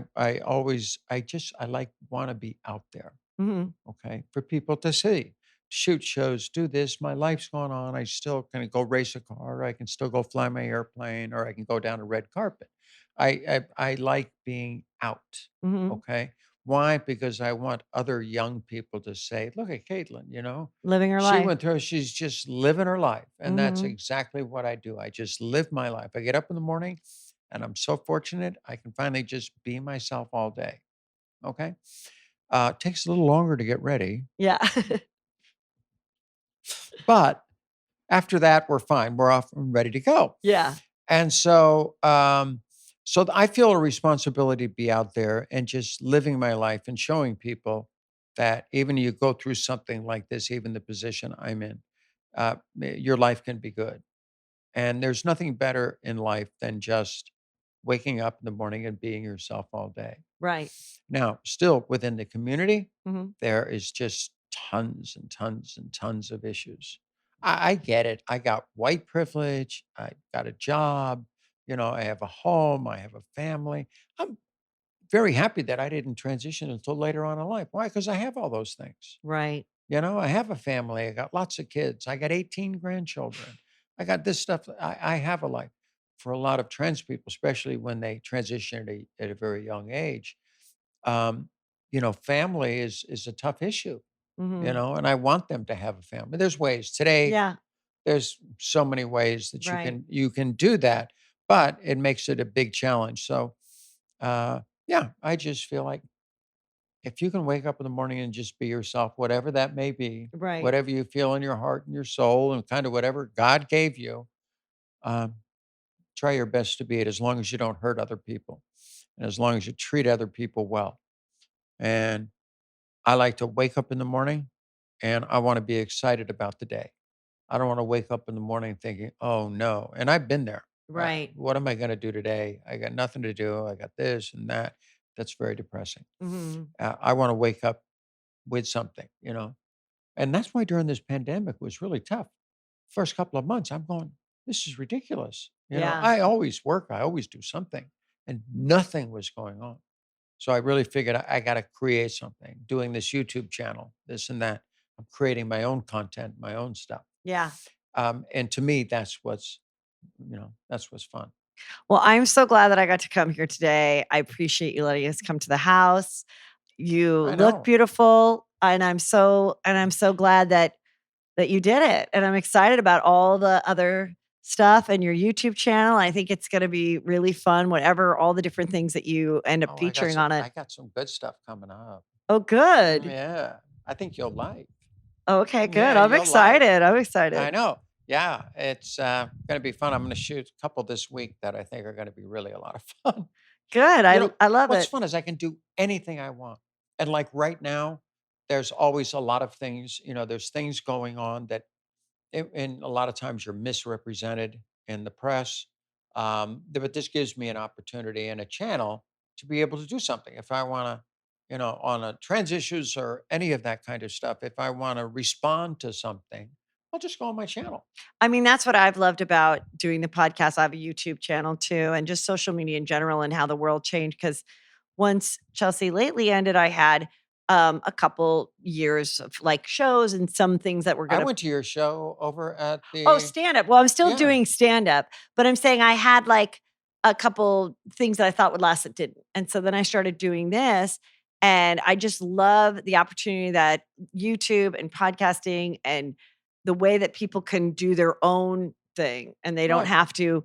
like wanna be out there, Mhm. okay, for people to see. Shoot shows, do this, my life's going on, I still can go race a car, I can still go fly my airplane, or I can go down a red carpet. I like being out, Mhm. okay? Why? Because I want other young people to say, "Look at Caitlin," Living her She life. went through she's just living her life, and that's Mhm. exactly what I do. I just live my life. I get up in the morning, and I'm so fortunate I can finally just be myself all day, okay? Takes a little longer to get ready, Yeah. but after that, we're fine. We're off and ready to go. Yeah. And so I feel a responsibility to be out there and just living my life and showing people that even you go through something like this, even the position I'm in, your life can be good. And there's nothing better in life than just waking up in the morning and being yourself all day. Right. Now, still within the community, Mhm. there is just tons and tons and tons of issues. I get it. I got white privilege. I got a job. I have a home. I have a family. I'm very happy that I didn't transition until later on in life. Why? Because I have all those things. Right. I have a family. I got lots of kids. I got 18 grandchildren. I got this stuff. I have a life. For a lot of trans people, especially when they transition at a very young age, um, family is a tough issue, Mhm. and I want them to have a family. There's ways today. Yeah. There's so many ways that you Right. can you can do that, but it makes it a big challenge. So, yeah, I just feel like if you can wake up in the morning and just be yourself, whatever that may be, Right. whatever you feel in your heart and your soul, and kind of whatever God gave you, um, try your best to be it as long as you don't hurt other people and as long as you treat other people well. And I like to wake up in the morning and I want to be excited about the day. I don't want to wake up in the morning thinking, oh no. And I've been there. Right. What am I going to do today? I got nothing to do. I got this and that. That's very depressing. Mhm. I want to wake up with something. And that's why during this pandemic was really tough. First couple of months, I'm going, this is ridiculous. Yeah. I always work, I always do something, and nothing was going on. So I really figured I got to create something, doing this YouTube channel, this and that. I'm creating my own content, my own stuff. Yeah. And to me, that's what's fun. Well, I'm so glad that I got to come here today. I appreciate you letting us come to the house. You I look know. beautiful, and I'm so glad that you did it. And I'm excited about all the other stuff and your YouTube channel. I think it's going to be really fun, whatever all the different things that you end up Oh, featuring on it. I got some good stuff coming up. Oh, good. Yeah, I think you'll like. Okay, good. Yeah, I'm you'll like. excited. I'm I excited. know. Yeah, it's going to be fun. I'm going to shoot a couple this week that I think are going to be really a lot of fun. Good. You know, I love what's it. fun is I can do anything I want. And like right now, there's always a lot of things, there's things going on that and a lot of times you're misrepresented in the press. But this gives me an opportunity and a channel to be able to do something. If I want to, on a trans issues or any of that kind of stuff, if I want to respond to something, I'll just go on my channel. I mean, that's what I've loved about doing the podcast. I have a YouTube channel too, and just social media in general and how the world changed. Because once Chelsea lately ended, I had a couple years of like shows and some things that were I going to. went to your show over at Oh, the, stand up. Well, I'm still yeah. doing stand up, but I'm saying I had like a couple things that I thought would last that didn't. And so then I started doing this. And I just love the opportunity that YouTube and podcasting and the way that people can do their own thing and they don't Right. have to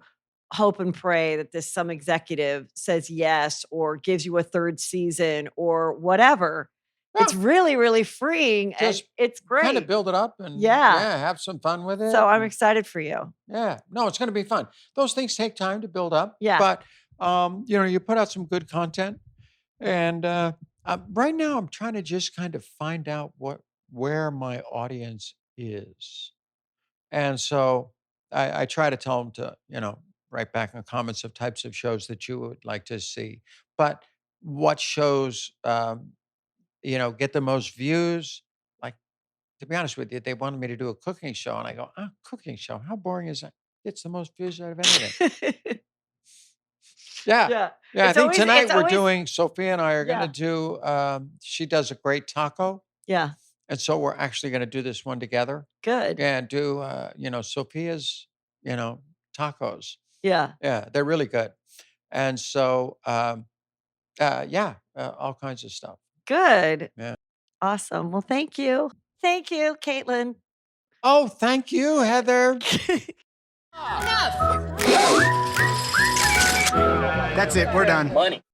hope and pray that this some executive says yes or gives you a third season or whatever. It's Yeah. really, really freeing and Just it's kind of great. build it up and Yeah. yeah, have some fun with So it. I'm And excited for you. yeah, no, it's going to be fun. Those things take time to build up, Yeah. but you put out some good content, and right now I'm trying to just kind of find out where my audience is, and so I try to tell them to write back in the comments of types of shows that you would like to see, but what shows get the most views. Like, to be honest with you, they wanted me to do a cooking show, and I go, cooking show? How boring is that? It's the most views out of anything. Yeah. Yeah. Yeah, I It's think always tonight it's we're always doing Sophia and I are gonna yeah. do, she does a great taco, Yeah. and so we're actually gonna do this one together. Good. Yeah, and do, Sophia's, tacos. Yeah. Yeah, they're really good. And so, yeah, all kinds of stuff. Good. Yeah. Awesome. Well, thank you. Thank you, Caitlin. Oh, thank you, Heather. That's it. We're done.